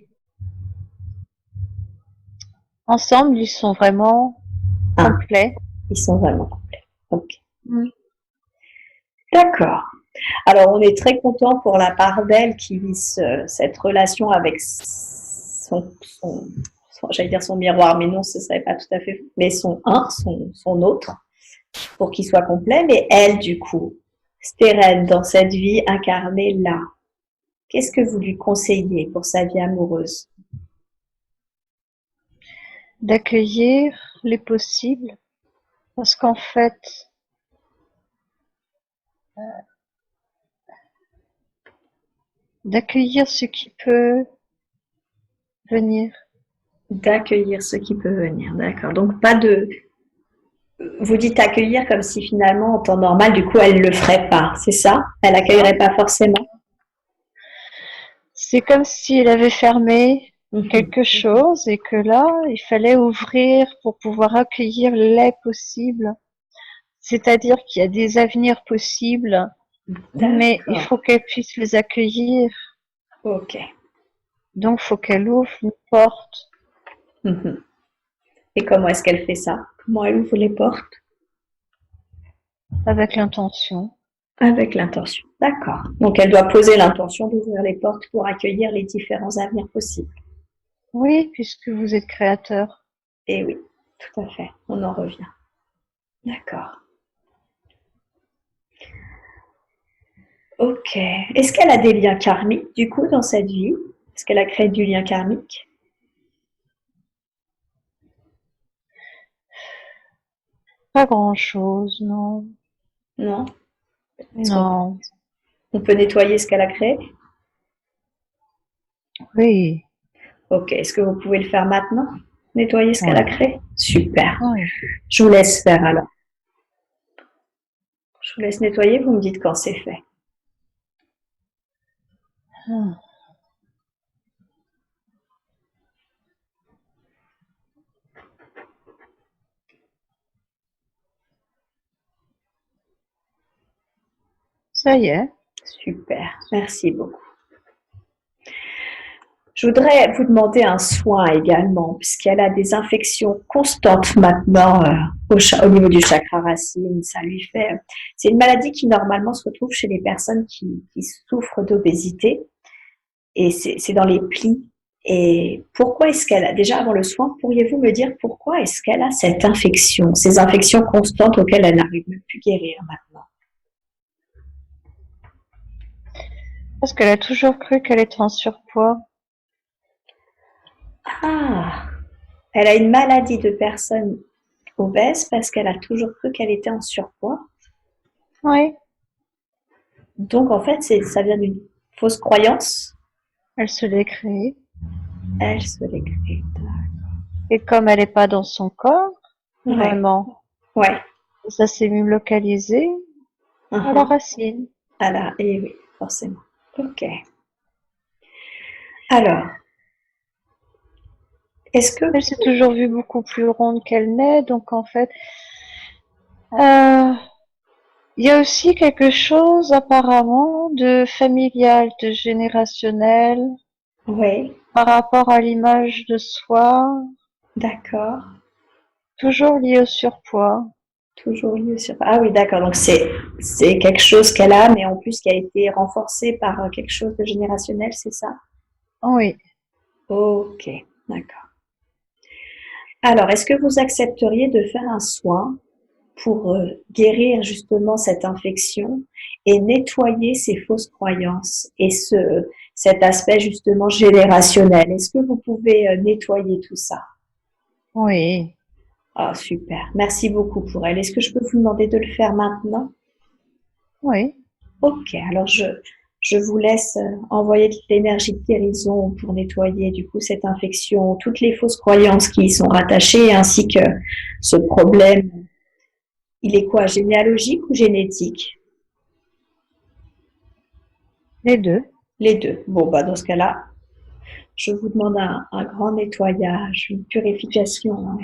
ensemble, ils sont vraiment Ah, complets. ils sont vraiment complets. Ok. Mm. D'accord. Alors, on est très content pour la part d'elle qui vit cette relation avec j'allais dire son miroir, mais non, ce ne serait pas tout à fait, mais son autre, pour qu'il soit complet. Mais elle, du coup, Stérène, dans cette vie incarnée là, qu'est-ce que vous lui conseillez pour sa vie amoureuse? D'accueillir les possibles, parce qu'en fait, d'accueillir ce qui peut venir. D'accueillir ce qui peut venir, d'accord. Donc, pas de. Vous dites accueillir comme si finalement, en temps normal, du coup, elle ne le ferait pas, c'est ça? Elle Ça. accueillerait pas forcément? C'est comme si elle avait fermé Mhm. quelque chose et que là, il fallait ouvrir pour pouvoir accueillir les possibles. C'est-à-dire qu'il y a des avenirs possibles, mais il D'accord. faut qu'elle puisse les accueillir. Ok. Donc, il faut qu'elle ouvre une porte Mhm. Et comment est-ce qu'elle fait ça? Comment elle ouvre les portes? avec l'intention. Avec l'intention. D'accord. Donc elle doit poser l'intention d'ouvrir les portes pour accueillir les différents avenirs possibles. Oui, puisque vous êtes créateur. Et oui, tout à fait. On en revient. D'accord. Ok. Est-ce qu'elle a des liens karmiques du coup dans cette vie? Est-ce qu'elle a créé du lien karmique? Pas grand-chose, non. Non. Est-ce qu'on Non. on peut nettoyer ce qu'elle a créé? Oui. Ok. Est-ce que vous pouvez le faire maintenant? Nettoyer ce qu'elle a Oui. créé? Super. Oui. Je vous laisse faire alors. Je vous laisse nettoyer, vous me dites quand c'est fait. Ah. Ça y est. Super. Merci beaucoup. Je voudrais vous demander un soin également, puisqu'elle a des infections constantes maintenant au niveau du chakra racine. Ça lui fait. C'est une maladie qui normalement se retrouve chez les personnes qui souffrent d'obésité, et c'est dans les plis. Et pourquoi est-ce qu'elle a, déjà avant le soin, pourriez-vous me dire pourquoi est-ce qu'elle a cette infection, ces infections constantes auxquelles elle n'arrive même plus à guérir maintenant? Parce qu'elle a toujours cru qu'elle était en surpoids. Ah, elle a une maladie de personne obèse parce qu'elle a toujours cru qu'elle était en surpoids. Oui. Donc, en fait, ça vient d'une fausse croyance. Elle se l'est créée. Elle se l'est créée. Et comme elle n'est pas dans son corps, Ouais, vraiment, ouais. ça s'est mis localisé à la Uh-huh. racine. Ah et oui, forcément. Ok. Alors, est-ce que Elle s'est toujours vue beaucoup plus ronde qu'elle n'est, donc en fait, euh, il y a aussi quelque chose apparemment de familial, de générationnel, oui, par rapport à l'image de soi, d'accord. toujours lié au surpoids. Toujours lieu sur. Ah oui, d'accord. Donc, c'est quelque chose qu'elle a, mais en plus qui a été renforcé par quelque chose de générationnel, c'est ça? Oui, Ok, d'accord. Alors, est-ce que vous accepteriez de faire un soin pour guérir justement cette infection et nettoyer ces fausses croyances et cet aspect justement générationnel? Est-ce que vous pouvez nettoyer tout ça? oui, Ah, super. Merci beaucoup pour elle. Est-ce que je peux vous demander de le faire maintenant? oui. Ok, alors je vous laisse envoyer de l'énergie de guérison pour nettoyer du coup cette infection, toutes les fausses croyances qui y sont rattachées, ainsi que ce problème. Il est quoi, généalogique ou génétique? Les deux. Les deux. Bon, bah, dans ce cas-là, je vous demande un grand nettoyage, une purification.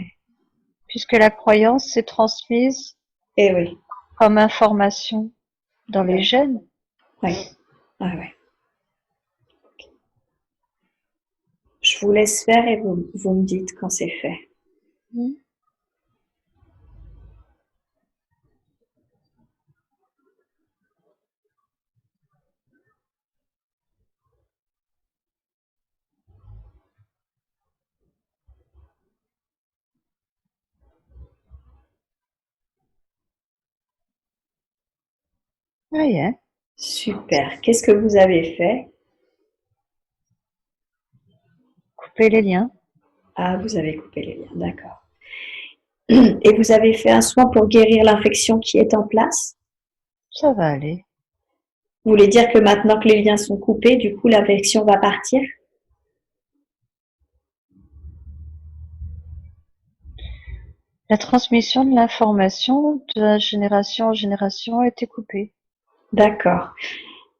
Puisque la croyance est transmise Eh oui, comme information dans les gènes. oui, ah ouais. Je vous laisse faire et vous me dites quand c'est fait. Mm. Oui, hein. Super. Qu'est-ce que vous avez fait? Couper les liens. Ah, vous avez coupé les liens, d'accord. Et vous avez fait un soin pour guérir l'infection qui est en place? Ça va aller. Vous voulez dire que maintenant que les liens sont coupés, du coup, l'infection va partir? La transmission de l'information de génération en génération a été coupée. D'accord.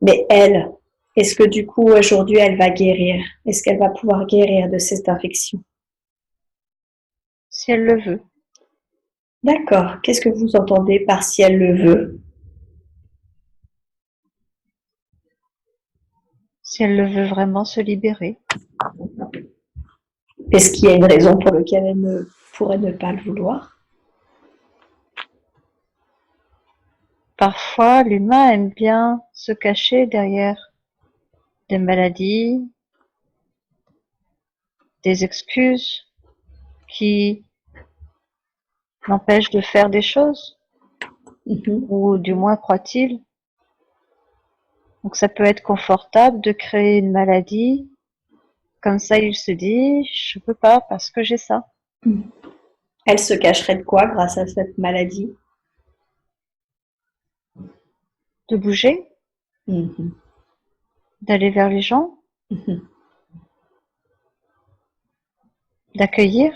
Mais elle, est-ce que du coup, aujourd'hui, elle va guérir? Est-ce qu'elle va pouvoir guérir de cette infection? Si elle le veut. D'accord. Qu'est-ce que vous entendez par si elle le veut? Si elle le veut vraiment se libérer. Est-ce qu'il y a une raison pour laquelle elle ne pourrait ne pas le vouloir? Parfois, l'humain aime bien se cacher derrière des maladies, des excuses qui l'empêchent de faire des choses, ou du moins croit-il. Donc ça peut être confortable de créer une maladie. Comme ça, il se dit, je peux pas parce que j'ai ça. Elle se cacherait de quoi grâce à cette maladie? De bouger, Mhm. d'aller vers les gens, Mhm. d'accueillir.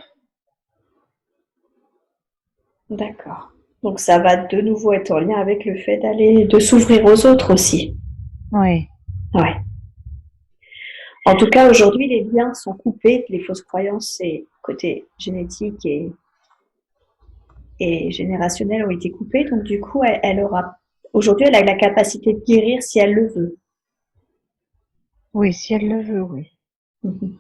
D'accord. Donc ça va de nouveau être en lien avec le fait de s'ouvrir aux autres aussi. Oui, Ouais. En tout cas, aujourd'hui, les liens sont coupés, les fausses croyances et côté génétique et générationnel ont été coupés. Donc du coup, aujourd'hui, elle a la capacité de guérir si elle le veut. oui, si elle le veut, oui. Mhm.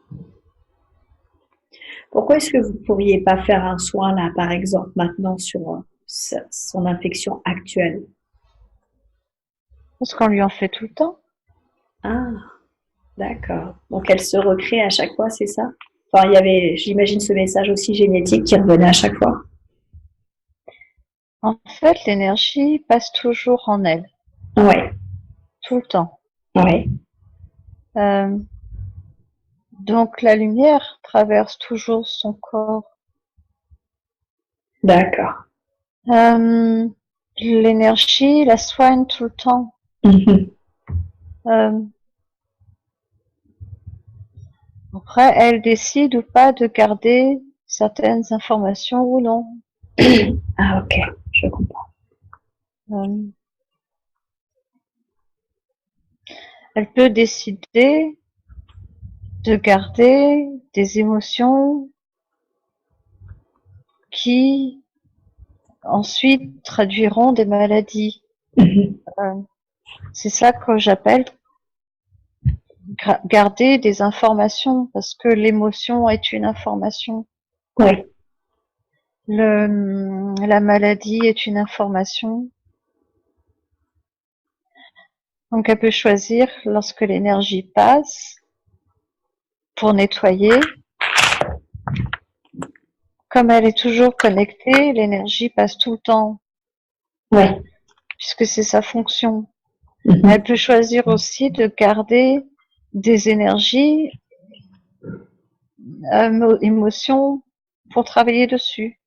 Pourquoi est-ce que vous ne pourriez pas faire un soin là, par exemple, maintenant sur son infection actuelle? Parce qu'on lui en fait tout le temps. Ah, d'accord. Donc elle se recrée à chaque fois, c'est ça? Enfin, il y avait, j'imagine, ce message aussi génétique qui revenait à chaque fois. En fait, l'énergie passe toujours en elle, Ouais, tout le temps. ouais, Euh, donc la lumière traverse toujours son corps. d'accord. L'énergie la soigne tout le temps. Mhm. Euh, Après, elle décide ou pas de garder certaines informations ou non. Ah, ok, je comprends. Euh, Elle peut décider de garder des émotions qui ensuite traduiront des maladies. Mhm. Euh, c'est ça que j'appelle garder des informations, parce que l'émotion est une information. Ouais, La maladie est une information. Donc elle peut choisir lorsque l'énergie passe pour nettoyer. Comme elle est toujours connectée, l'énergie passe tout le temps, ouais. puisque c'est sa fonction. Elle Mhm. peut choisir aussi de garder des énergies, émotions pour travailler dessus.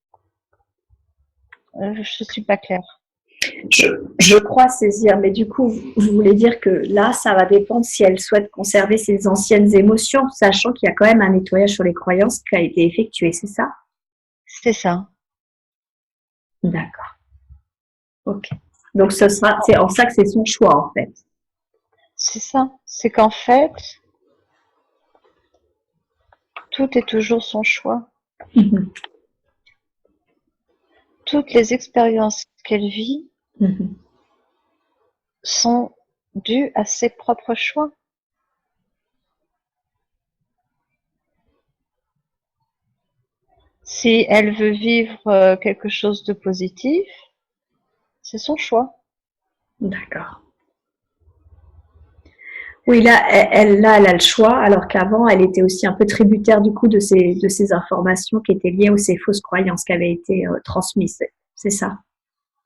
Je suis pas claire. Je crois saisir, mais du coup, vous voulez dire que là, ça va dépendre si elle souhaite conserver ses anciennes émotions, sachant qu'il y a quand même un nettoyage sur les croyances qui a été effectué, c'est ça? C'est ça. D'accord. Ok. Donc c'est en ça que c'est son choix en fait. C'est ça. C'est qu'en fait, tout est toujours son choix. Mhm. Toutes les expériences qu'elle vit Mhm. sont dues à ses propres choix. Si elle veut vivre quelque chose de positif, c'est son choix. D'accord. Oui, là, elle a le choix, alors qu'avant, elle était aussi un peu tributaire du coup de ces informations qui étaient liées aux ces fausses croyances qui avaient été transmises. C'est ça.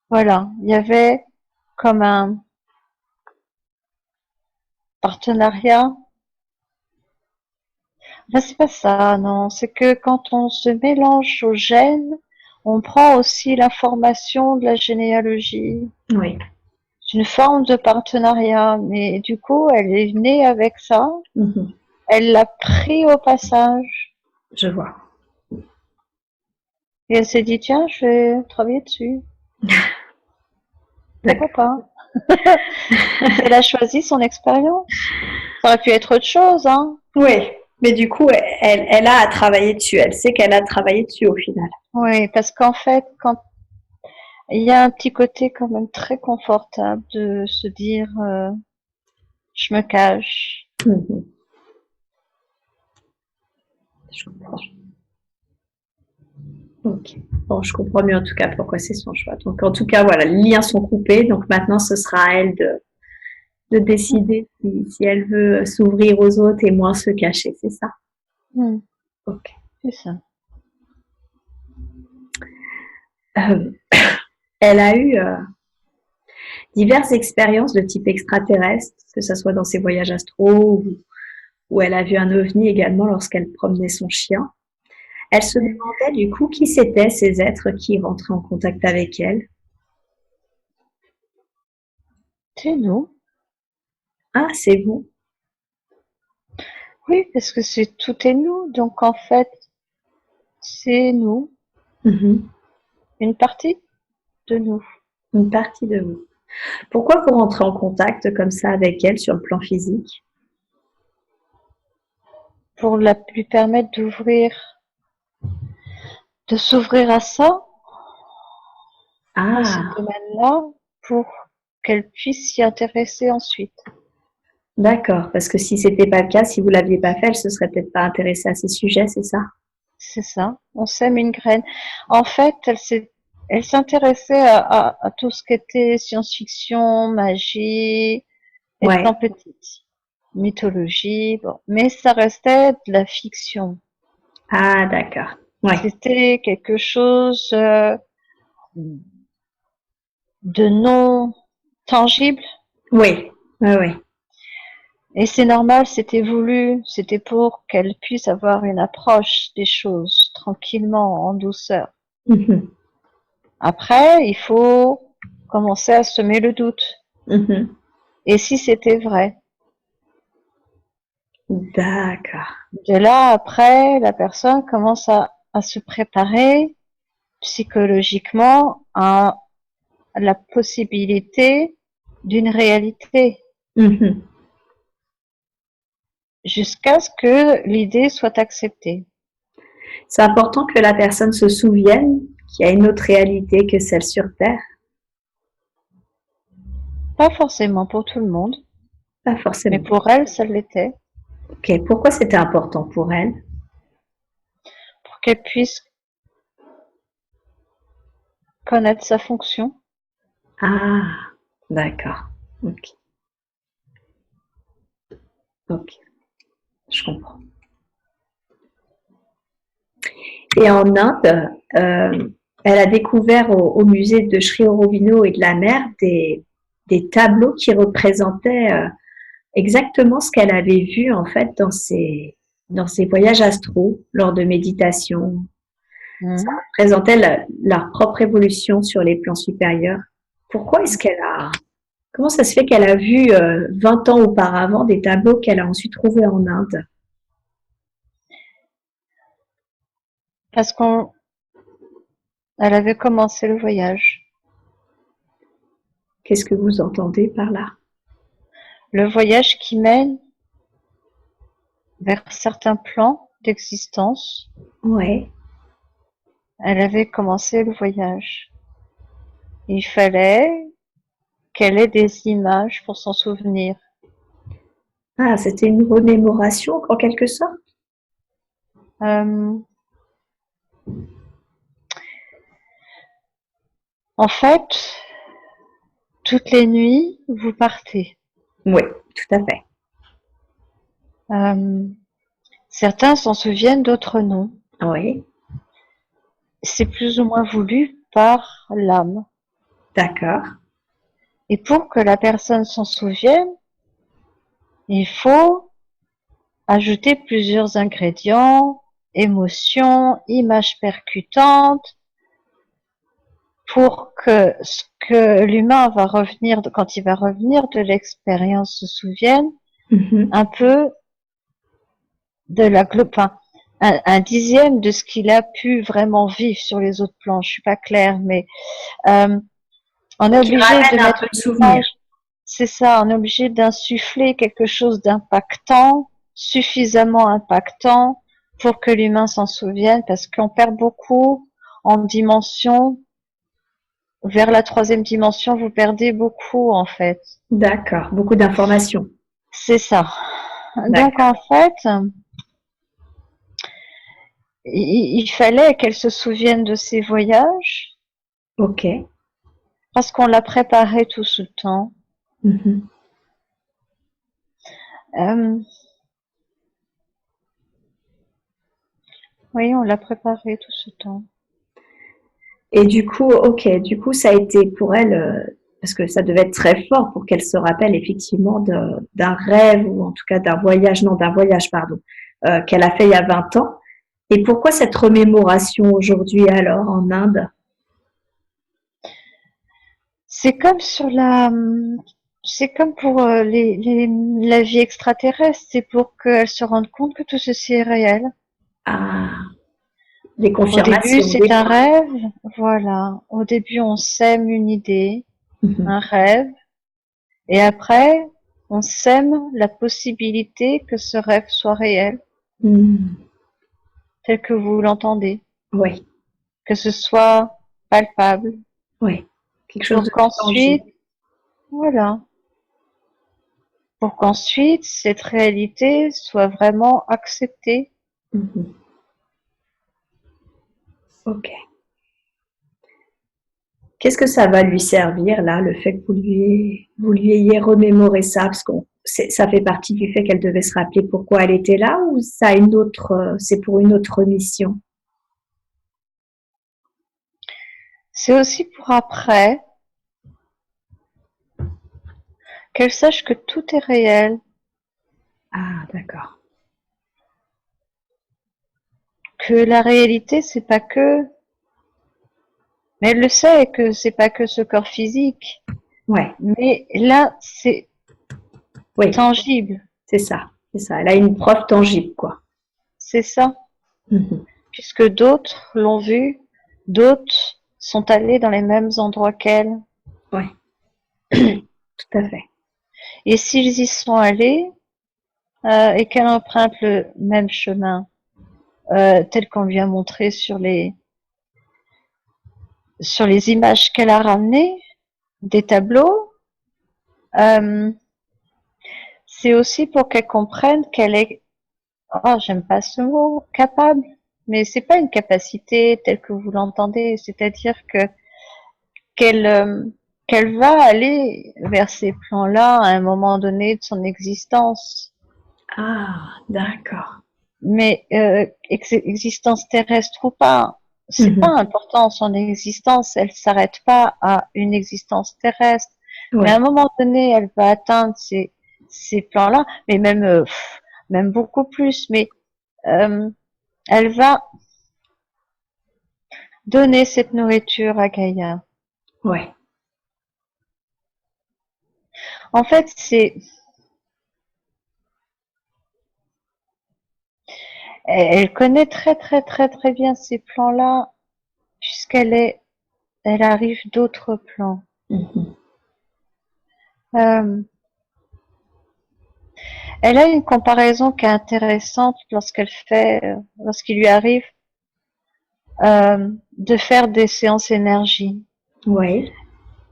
Voilà. Il y avait comme un partenariat. Enfin, c'est pas ça, non. C'est que quand on se mélange aux gènes, on prend aussi l'information de la généalogie. Oui. C'est une forme de partenariat, mais du coup, elle est née avec ça. Mhm. Elle l'a pris au passage Je vois. et elle s'est dit, tiens, je vais travailler dessus. Pourquoi D'accord. pas? Elle a choisi son expérience. Ça aurait pu être autre chose, hein. Oui, mais du coup, elle a à travailler dessus. Elle sait qu'elle a travaillé dessus au final. Oui, parce qu'en fait, quand il y a un petit côté quand même très confortable de se dire, je me cache. Mhm. Je comprends. Ok. Bon, je comprends mieux en tout cas pourquoi c'est son choix. Donc, en tout cas, voilà, les liens sont coupés. Donc, maintenant, ce sera à elle de décider si elle veut s'ouvrir aux autres et moins se cacher. C'est ça. Hmm, Ok. c'est ça. Euh, elle a eu diverses expériences de type extraterrestre, que ce soit dans ses voyages astro ou elle a vu un ovni également lorsqu'elle promenait son chien. Elle se Hmm. demandait du coup qui c'étaient ces êtres qui rentraient en contact avec elle. C'est nous. Ah, c'est vous. Oui, parce que c'est tout est nous. Donc en fait, c'est nous, Mhm. une partie de nous. Une partie de vous. Pourquoi vous rentrez en contact comme ça avec elle sur le plan physique? Pour lui permettre de s'ouvrir à ça, à ce Ah, domaine-là, pour qu'elle puisse s'y intéresser ensuite. d'accord. Parce que si c'était pas le cas, si vous l'aviez pas fait, elle se serait peut-être pas intéressée à ces sujets, c'est ça? C'est ça. On sème une graine. En fait, elle s'intéressait à tout ce qui était science-fiction, magie, Ouais. étant petite. Mythologie, bon. Mais ça restait de la fiction. Ah, d'accord. Ouais. C'était quelque chose de non tangible. Oui. Oui, oui. Et c'est normal, c'était voulu, c'était pour qu'elle puisse avoir une approche des choses tranquillement, en douceur. Mhm. Après, il faut commencer à semer le doute. Mhm. Et si c'était vrai? D'accord. De là, après, la personne commence à se préparer psychologiquement à la possibilité d'une réalité, Mhm. jusqu'à ce que l'idée soit acceptée. C'est important que la personne se souvienne qu'il y a une autre réalité que celle sur Terre. Pas forcément pour tout le monde, Pas mais forcément. pour elle, ça l'était. Ok. Pourquoi c'était important pour elle? Pour qu'elle puisse connaître sa fonction. Ah, d'accord. Ok. Ok. Je comprends. Et en Inde, elle a découvert au musée de Sri Aurobindo et de la mer des tableaux qui représentaient exactement ce qu'elle avait vu en fait dans ses voyages astraux lors de méditation. Ça Mhm. représentait leur propre évolution sur les plans supérieurs. Pourquoi est-ce qu'elle a Comment ça se fait qu'elle a vu 20 ans auparavant des tableaux qu'elle a ensuite trouvés en Inde? Parce qu'elle avait commencé le voyage. Qu'est-ce que vous entendez par là? le voyage qui mène vers certains plans d'existence. Ouais. Elle avait commencé le voyage. Il fallait qu'elle ait des images pour s'en souvenir. Ah, c'était une remémoration en quelque sorte? Euh, En fait, toutes les nuits, vous partez. Oui, tout à fait. Euh, Certains s'en souviennent, d'autres non. Oui, C'est plus ou moins voulu par l'âme. d'accord. Et pour que la personne s'en souvienne, il faut ajouter plusieurs ingrédients, émotions, images percutantes, pour que ce que l'humain va revenir, quand il va revenir de l'expérience, se souvienne Mhm. un peu de la enfin, un dixième de ce qu'il a pu vraiment vivre sur les autres plans. Je suis pas claire, mais on est Qui obligé de ramène un mettre peu de une souvenirs. image. C'est ça, on est obligé d'insuffler quelque chose d'impactant, suffisamment impactant pour que l'humain s'en souvienne, parce qu'on perd beaucoup en dimension. Vers la troisième dimension, vous perdez beaucoup en fait. D'accord, beaucoup d'informations. C'est ça. Donc D'accord. en fait, il fallait qu'elle se souvienne de ses voyages Ok. parce qu'on l'a préparé tout ce temps. Mhm. Euh, oui, on l'a préparé tout ce temps. Et du coup, ok, du coup, ça a été pour elle, parce que ça devait être très fort pour qu'elle se rappelle effectivement d'un rêve ou en tout cas d'un voyage, non, d'un voyage, pardon, qu'elle a fait il y a 20 ans. Et pourquoi cette remémoration aujourd'hui alors en Inde? C'est comme sur c'est comme pour la vie extraterrestre. C'est pour qu'elle se rende compte que tout ceci est réel. Ah, des Au début, confirmations, c'est des un preuves. rêve. Voilà. Au début, on sème une idée, Mhm. un rêve. Et après, on sème la possibilité que ce rêve soit réel, Mhm. tel que vous l'entendez, Oui, que ce soit palpable, oui, quelque chose de pour qu'ensuite, tangible. voilà, pour qu'ensuite cette réalité soit vraiment acceptée. Mhm. Ok. Qu'est-ce que ça va lui servir là, le fait que vous lui ayez remémoré ça, parce qu'on ça fait partie du fait qu'elle devait se rappeler pourquoi elle était là, ou ça a une autre, c'est pour une autre mission? C'est aussi pour après qu'elle sache que tout est réel, Ah, d'accord. que la réalité c'est pas que, mais elle le sait que c'est pas que ce corps physique, Ouais, mais là c'est oui, tangible, c'est ça, c'est ça. Elle a une preuve tangible, quoi. c'est ça. Mhm. Puisque d'autres l'ont vu, d'autres sont allés dans les mêmes endroits qu'elle. Ouais, tout à fait. Et s'ils y sont allés et qu'elle emprunte le même chemin, tel qu'on lui a montré sur les images qu'elle a ramenées, des tableaux, euh, c'est aussi pour qu'elle comprenne qu'elle est, oh, j'aime pas ce mot, capable, mais c'est pas une capacité telle que vous l'entendez, c'est-à-dire que qu'elle qu'elle va aller vers ces plans-là à un moment donné de son existence. Ah, d'accord. Mais existence terrestre ou pas, c'est pas Mhm. important son existence, elle s'arrête pas à une existence terrestre. Mais à un Ouais. moment donné, elle va atteindre ces plans-là, mais même même beaucoup plus. Mais euh, elle va donner cette nourriture à Gaïa. Ouais. En fait, c'est elle connaît très très très très bien ces plans-là elle arrive d'autres plans. Mhm. Euh, Elle a une comparaison qui est intéressante lorsqu'il lui arrive de faire des séances énergie. Oui,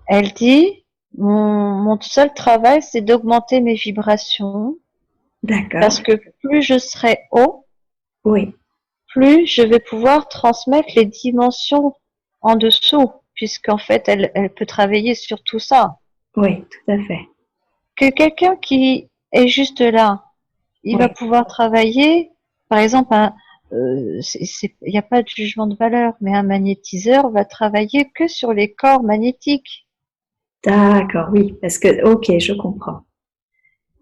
Elle dit, mon seul travail, c'est d'augmenter mes vibrations, d'accord. parce que plus je serai haut, Oui, plus je vais pouvoir transmettre les dimensions en dessous, puisqu'en fait, elle peut travailler sur tout ça. oui, tout à fait. Que quelqu'un qui est juste là, il va Oui, pouvoir travailler, par exemple, il n'y a pas de jugement de valeur, mais un magnétiseur va travailler que sur les corps magnétiques. d'accord, oui, parce que, ok, je comprends.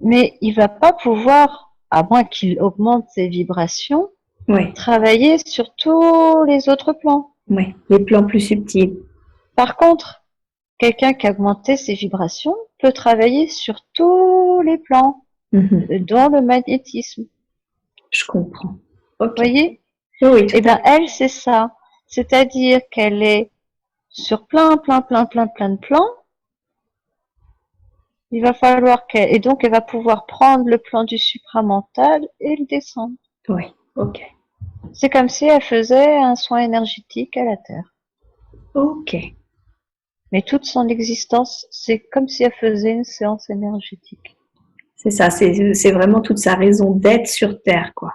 Mais il va pas pouvoir, à moins qu'il augmente ses vibrations, Oui, travailler sur tous les autres plans. oui, les plans plus subtils. Par contre, quelqu'un qui a augmenté ses vibrations peut travailler sur tous les plans, Mhm, dont le magnétisme. je comprends. Ok. Voyez? Oui, oui, tout Eh à ben, elle, c'est ça. C'est-à-dire qu'elle est sur plein de plans. Il va falloir qu'elle, et donc elle va pouvoir prendre le plan du supramental et le descendre. fait. Oui, ok. C'est comme si elle faisait un soin énergétique à la Terre. Ok. Mais toute son existence, c'est comme si elle faisait une séance énergétique. C'est ça, c'est vraiment toute sa raison d'être sur Terre, quoi.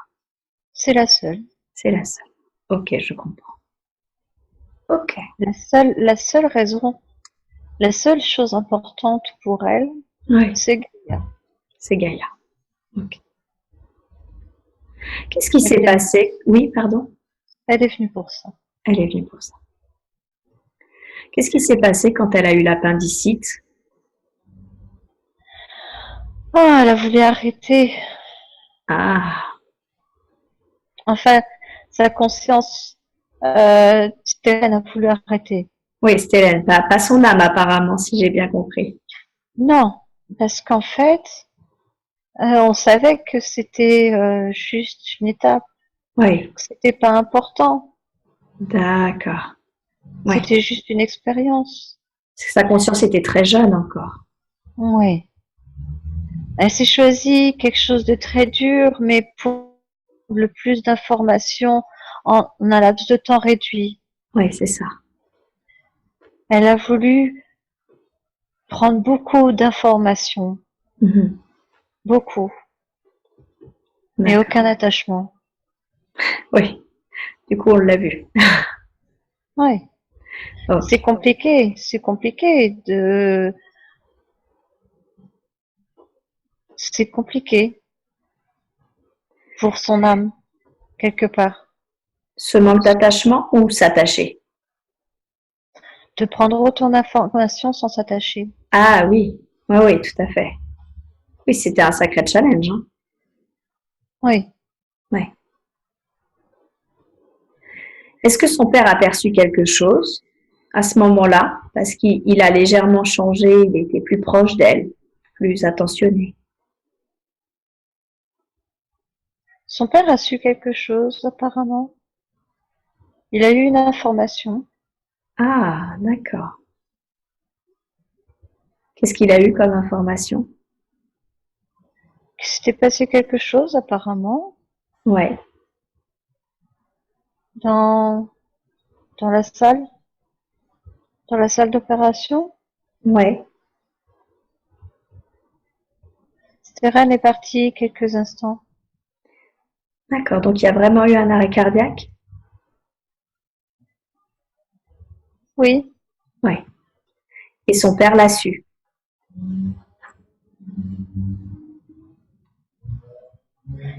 C'est la seule. C'est la seule. Ok, je comprends. Ok. La seule raison, la seule chose importante pour elle, Oui, c'est Gaïa. c'est Gaïa. Ok. Qu'est-ce qui Elle s'est est, passé? Oui, pardon. elle est venue pour ça. Elle est venue pour ça. Qu'est-ce qui s'est passé quand elle a eu l'appendicite? Oh, elle a voulu arrêter. Ah, Enfin, sa conscience, elle a voulu arrêter. oui, c'était elle, pas son âme apparemment, si j'ai bien compris. Non, parce qu'en fait, on savait que c'était juste une étape, Oui, que c'était pas important, d'accord. Oui, c'était juste une expérience. sa conscience était très jeune encore. Oui. Elle s'est choisi quelque chose de très dur, mais pour le plus d'informations en un laps de temps réduit. Oui, c'est ça. Elle a voulu prendre beaucoup d'informations, Mhm. beaucoup, mais D'accord. aucun attachement. Oui, du coup, on l'a vu. Oui. Ok. C'est compliqué c'est compliqué pour son âme, quelque part, Ce manque d'attachement ou s'attacher? de prendre autant d'informations sans s'attacher. Ah oui, oui, oui, tout à fait. Oui, c'était un sacré challenge, hein. Oui. Ouais. Est-ce que son père a perçu quelque chose à ce moment-là? Parce qu'il a légèrement changé, il était plus proche d'elle, plus attentionné. Son père a su quelque chose, apparemment. Il a eu une information. Ah, d'accord. Qu'est-ce qu'il a eu comme information? Qu'il s'était passé quelque chose, apparemment, Ouais, dans, dans la salle, dans la salle d'opération. ouais. Stéphane est parti quelques instants. D'accord. Donc il y a vraiment eu un arrêt cardiaque? Oui. Ouais. Et son père l'a su.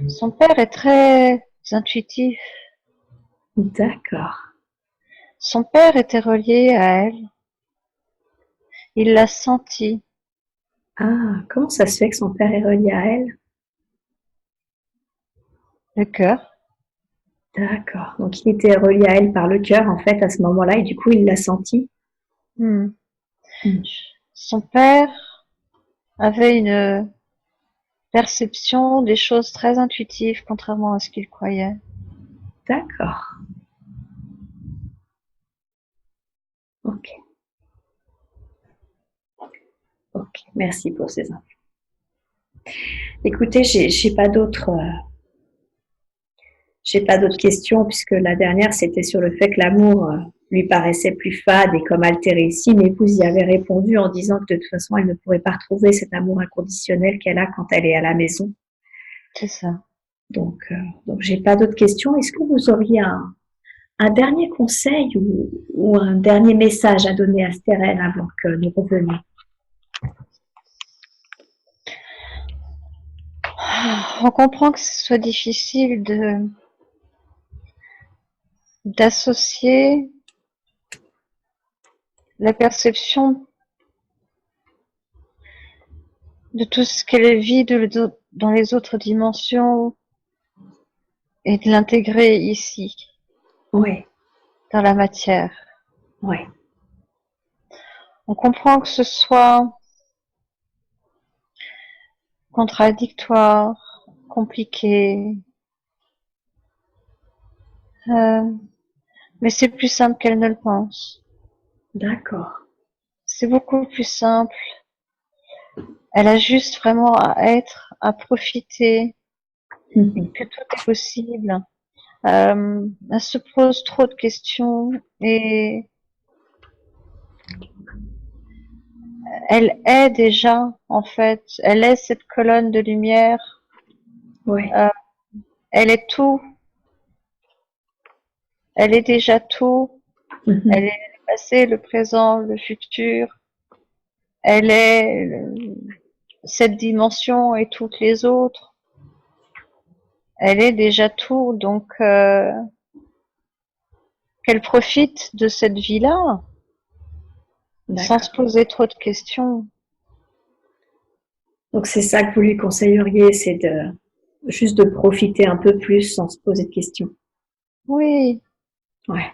Son père est très intuitif. D'accord. Son père était relié à elle. Il l'a senti. Ah, comment ça se fait que son père est relié à elle? Le cœur. D'accord. Donc il était relié à elle par le cœur en fait à ce moment-là et du coup il l'a senti. Hmm. Hmm. Son père avait une perception des choses très intuitives, contrairement à ce qu'il croyait. D'accord. Ok. Ok. Merci pour ces infos. Écoutez, j'ai pas d'autres questions puisque la dernière c'était sur le fait que l'amour lui paraissait plus fade et comme altéré ici. Mais vous y avez répondu en disant que de toute façon elle ne pourrait pas retrouver cet amour inconditionnel qu'elle a quand elle est à la maison. C'est ça. Donc j'ai pas d'autres questions. Est-ce que vous auriez un dernier conseil ou un dernier message à donner à Stérène avant que nous revenions? On comprend que ce soit difficile d'associer la perception de tout ce qu'elle vit dans les autres dimensions et de l'intégrer ici, Oui, dans la matière. oui, On comprend que ce soit contradictoire, compliqué, mais c'est plus simple qu'elle ne le pense. d'accord. C'est beaucoup plus simple. Elle a juste vraiment à être, à profiter, que tout est possible. Elle se pose trop de questions et elle est déjà, en fait, elle est cette colonne de lumière. Oui, Elle est tout. Elle est déjà tout. Elle est le passé, le présent, le futur. Elle est cette dimension et toutes les autres. Elle est déjà tout, donc qu'elle profite de cette vie-là sans se d'accord. poser trop de questions. Donc c'est ça que vous lui conseilleriez, c'est de juste de profiter un peu plus sans se poser de questions. Oui, Ouais,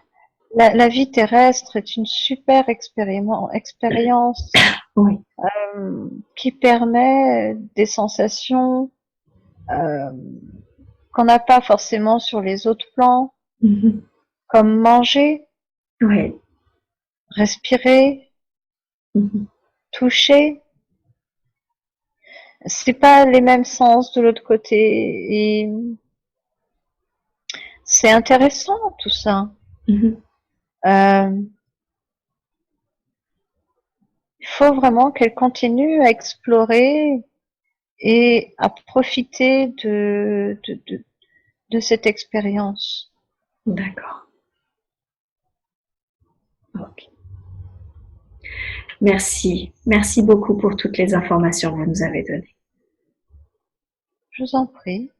la vie terrestre est une super expérience oui, qui permet des sensations euh, qu'on n'a pas forcément sur les autres plans, comme manger, oui, respirer, toucher. C'est pas les mêmes sens de l'autre côté et c'est intéressant tout ça. Euh, il faut vraiment qu'elle continue à explorer et à profiter de cette expérience. d'accord. Ok. Merci, merci beaucoup pour toutes les informations que vous nous avez données. Je vous en prie.